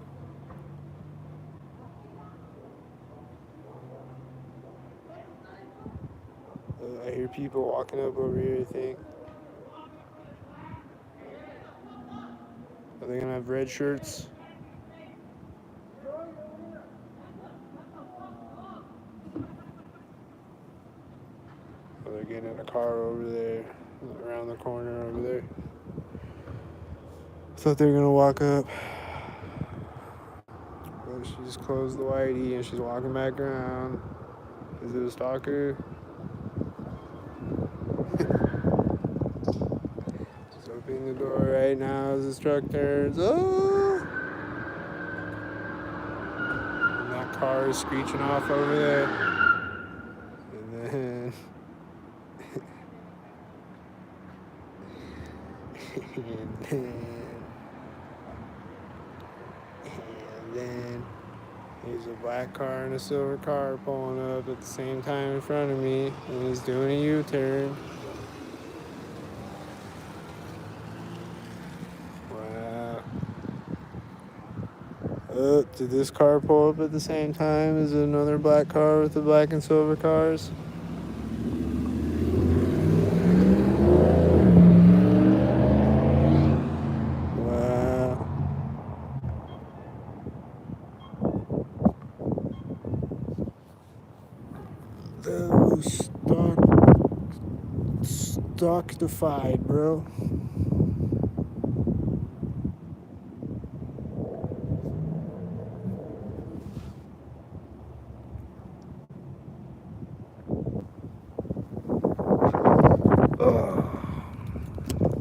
I hear people walking up over here, I think. Are they gonna have red shirts? Oh, they're getting in a car over there, around the corner over there. I thought they were gonna walk up. But she just closed the whitey and she's walking back around. Is it a stalker? She's opening the door right now as this truck turns. Oh! And that car is screeching off over there. And then... and then there's a black car and a silver car pulling up at the same time in front of me, and he's doing a U-turn. Wow. Oh, did this car pull up at the same time as another black car with the black and silver cars? That was Stalktified, bro.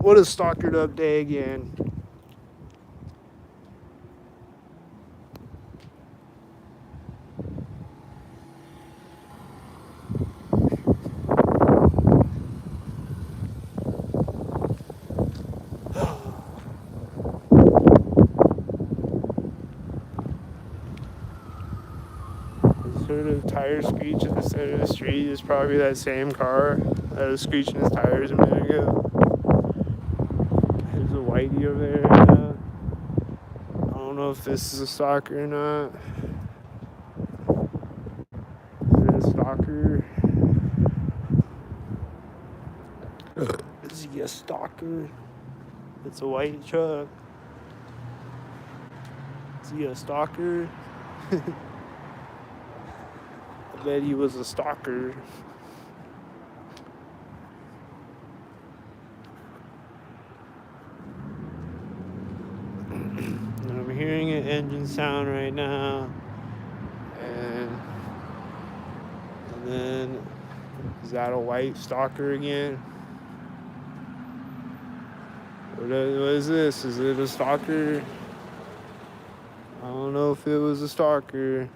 What a stalkered up day again. Sort of tire screech at the center of the street is probably that same car that was screeching his tires a minute ago. There's a whitey over there right now. don't know if this is a stalker or not. Is it a stalker? Is he a stalker? It's a white truck. Is he a stalker? I bet he was a stalker. I'm hearing an engine sound right now. And then, is that a white stalker again? What is this? Is it a stalker? I don't know if it was a stalker.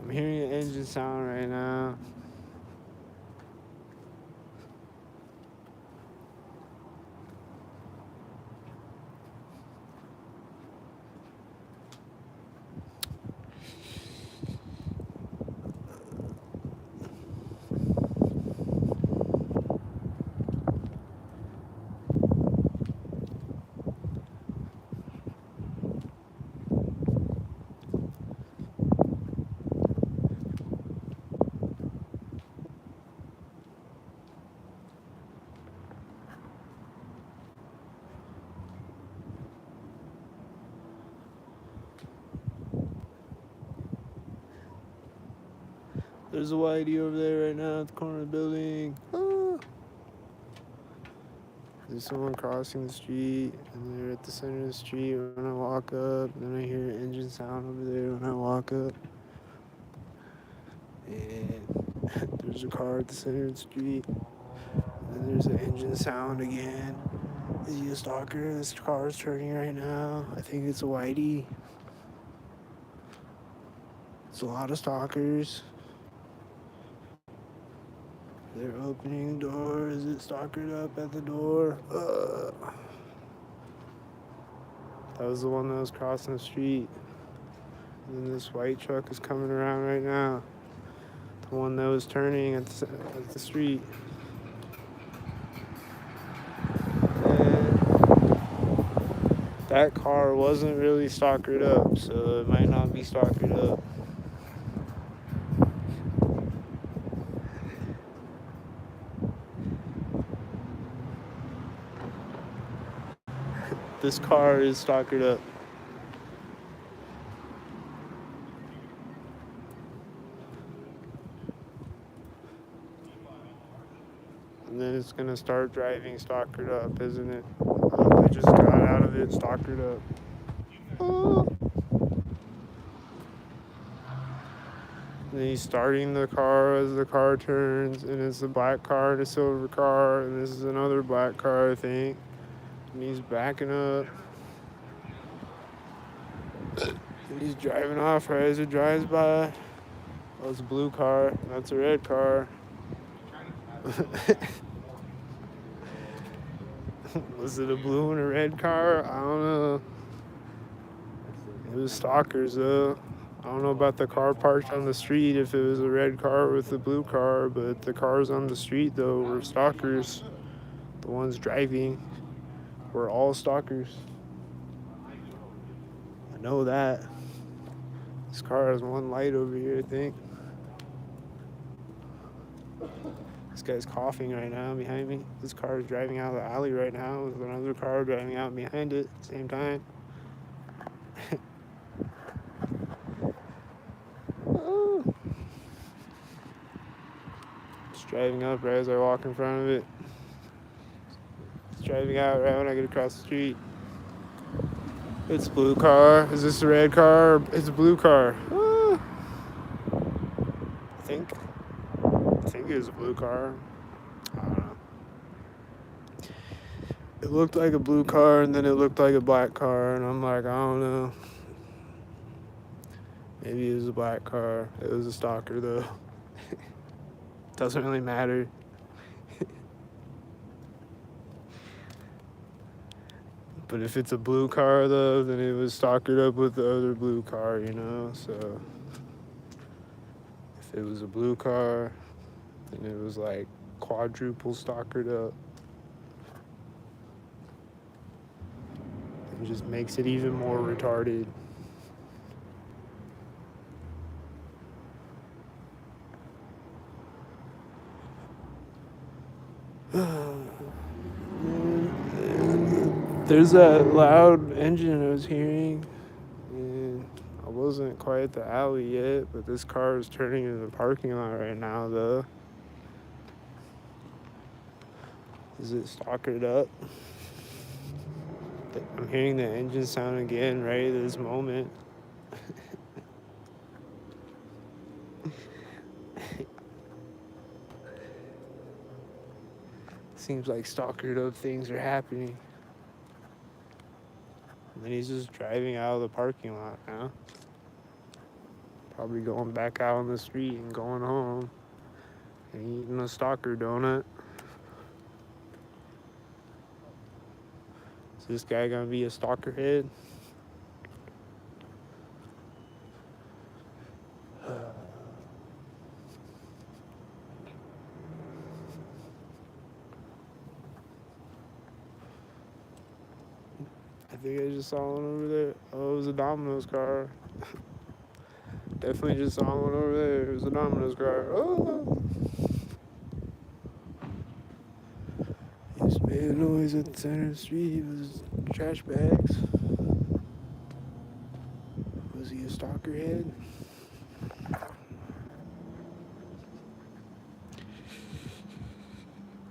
I'm hearing an engine sound right now. There's a whitey over there right now at the corner of the building. Ah. There's someone crossing the street, and they're at the center of the street when I walk up. Then I hear an engine sound over there when I walk up. And there's a car at the center of the street. And then there's an engine sound again. Is he a stalker? This car is turning right now. I think it's a whitey. It's a lot of stalkers. They're opening the door. Is it stalkered up at the door? That was the one that was crossing the street. And then this white truck is coming around right now. The one that was turning at the street. And that car wasn't really stalkered up, so it might not be stalkered up. This car is stalkered up. And then it's gonna start driving stalkered up, isn't it? I just got out of it stalkered up. Oh. And then he's starting the car as the car turns, and it's a black car and a silver car, and this is another black car, I think. And he's backing up. And he's driving off right as it drives by. Oh, it's a blue car. That's a red car. Was it a blue and a red car? I don't know. It was stalkers, though. I don't know about the car parked on the street, if it was a red car with a blue car, but the cars on the street, though, were stalkers. The ones driving were all stalkers. I know that. This car has one light over here, I think. This guy's coughing right now behind me. This car is driving out of the alley right now with another car driving out behind it at the same time. Oh. It's driving up right as I walk in front of it. It's driving out right when I get across the street. It's a blue car. Is this a red car? It's a blue car. Ah. I think it was a blue car. I don't know. It looked like a blue car, and then it looked like a black car, and I'm like, I don't know. Maybe it was a black car. It was a stalker, though. Doesn't really matter. But if it's a blue car, though, then it was stalkered up with the other blue car, you know? So If it was a blue car, then it was like quadruple stalkered up. It just makes it even more retarded. There's that loud engine I was hearing, and I wasn't quite at the alley yet, but this car is turning into the parking lot right now, though. Is it stalkered up? I'm hearing the engine sound again right at this moment. Seems like stalkered up things are happening. And then he's just driving out of the parking lot now. Probably going back out on the street and going home and eating a stalker donut. Is this guy gonna be a stalker head? I think I just saw one over there. Oh, it was a Domino's car. Definitely just saw one over there. It was a Domino's car. Oh! He just made a noise at the center of the street with his trash bags. Was he a stalker head?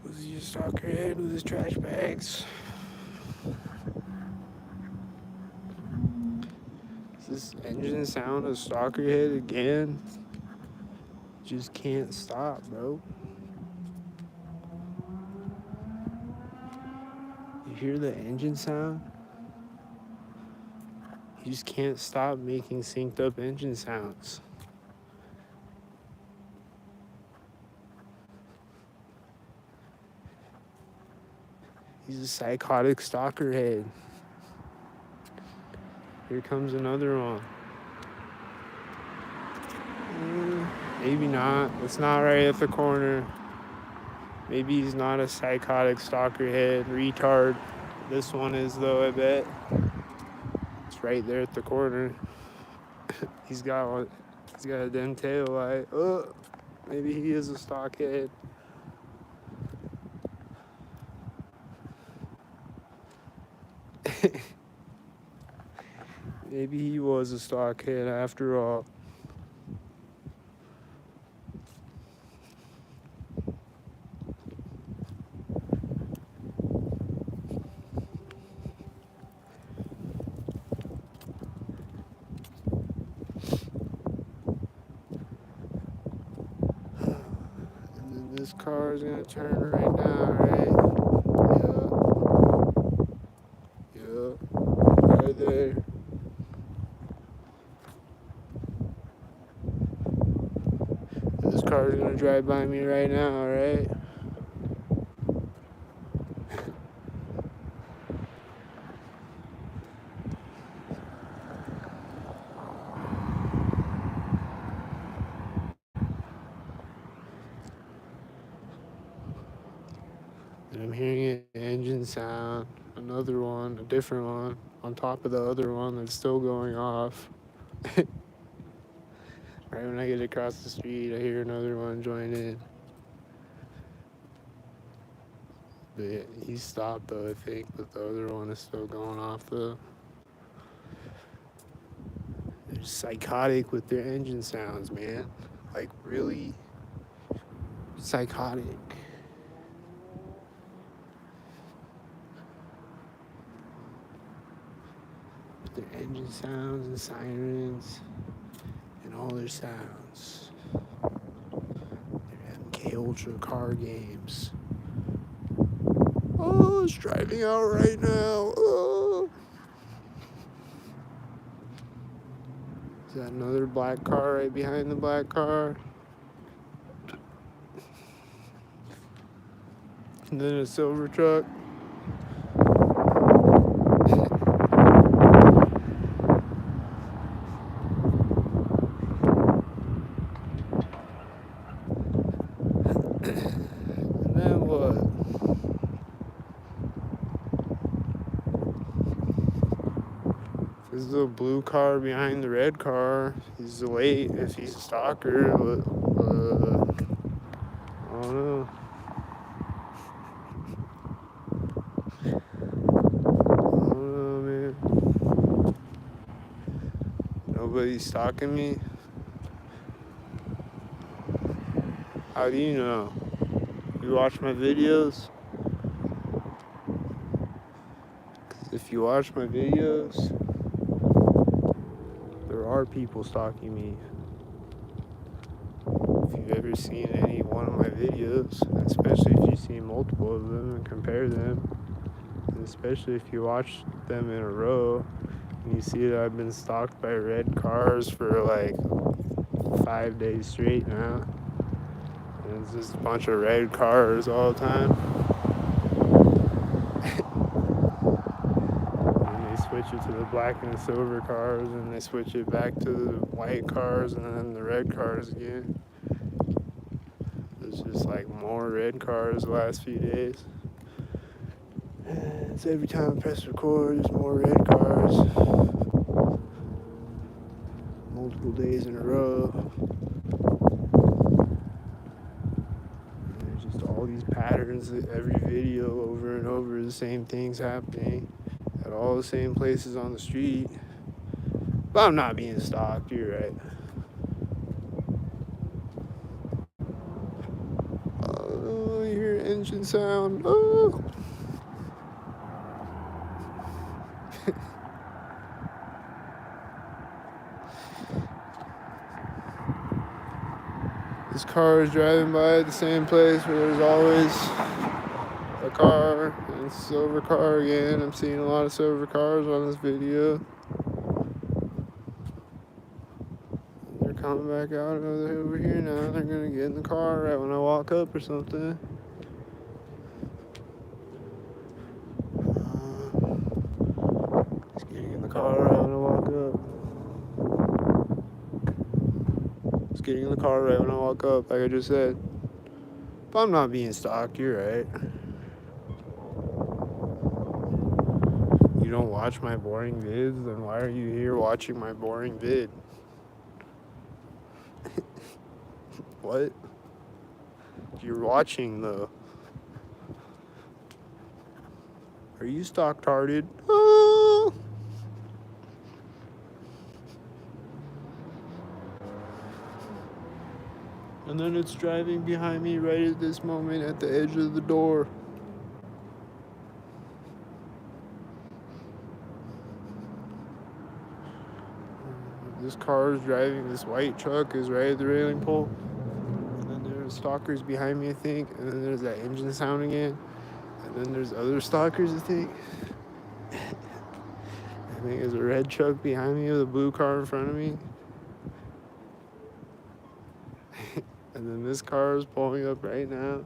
Was he a stalker head with his trash bags? Is this engine sound a stalker head again? Just can't stop, bro. You hear the engine sound? You just can't stop making synced up engine sounds. He's a psychotic stalker head. Here comes another one. Maybe not. It's not right at the corner. Maybe he's not a psychotic stalker head retard. This one is, though, I bet. It's right there at the corner. He's got one. He's got a damn tail light. Oh, maybe he is a stockhead. Maybe he was a stockhead after all. And then this car is gonna turn right now, right? Yeah. Right there. This car is gonna drive by me right now, right? And I'm hearing an engine sound, another one, a different one, on top of the other one that's still going off. Right when I get across the street, I hear another one join in. But he stopped though, I think, but the other one is still going off though. They're psychotic with their engine sounds, man. Like, really psychotic. With their engine sounds and sirens and all their sounds. Their MK Ultra car games. Oh, it's driving out right now. Oh. Is that another black car right behind the black car? And then a silver truck. This is a blue car behind the red car. He's late if he's a stalker, but I don't know. I don't know, man. Nobody's stalking me. How do you know? You watch my videos? If you watch my videos, there are people stalking me. If you've ever seen any one of my videos, and especially if you've seen multiple of them and compare them, and especially if you watch them in a row, and you see that I've been stalked by red cars for like 5 days straight now. And it's just a bunch of red cars all the time. Switch it to the black and the silver cars, and they switch it back to the white cars and then the red cars again. There's just like more red cars the last few days. And it's every time I press record, there's more red cars. Multiple days in a row. And there's just all these patterns, every video over and over, the same things happening. At all the same places on the street. But I'm not being stalked, you're right. Oh, you hear engine sound. Oh. This car is driving by the same place where there's always a car, and it's a silver car again. I'm seeing a lot of silver cars on this video. They're coming back out over here now. They're gonna get in the car right when I walk up or something. Just getting in the car right when I walk up. Just getting in the car right when I walk up, like I just said. But I'm not being stalked, you're right. You don't watch my boring vids, then why are you here watching my boring vid? What? You're watching though. Are you stalk-tarded? Oh! And then it's driving behind me right at this moment at the edge of the door. This car is driving, this white truck is right at the railing pole. And then there's stalkers behind me, I think. And then there's that engine sound again. And then there's other stalkers, I think. I think there's a red truck behind me with a blue car in front of me. And then this car is pulling up right now.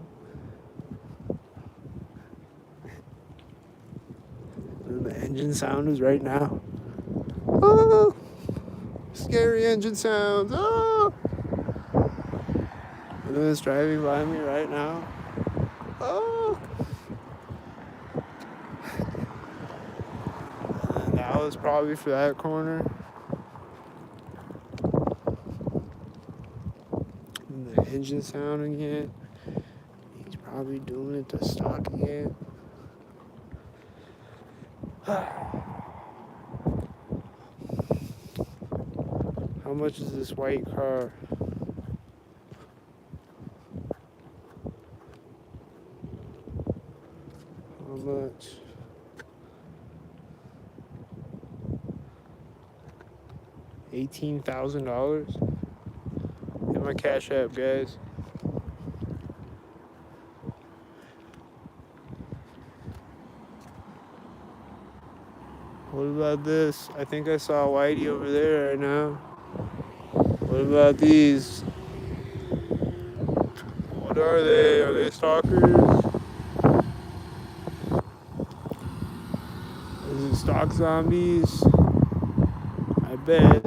And the engine sound is right now. Oh! Scary engine sounds. Oh! And then it's driving by me right now. Oh! And that was probably for that corner. And the engine sound again. He's probably doing it to stalk again. How much is this white car? How much? $18,000? Hit my Cash App, guys. What about this? I think I saw Whitey over there right now. What about these? What are they? Are they stalkers? Is it stock zombies? I bet.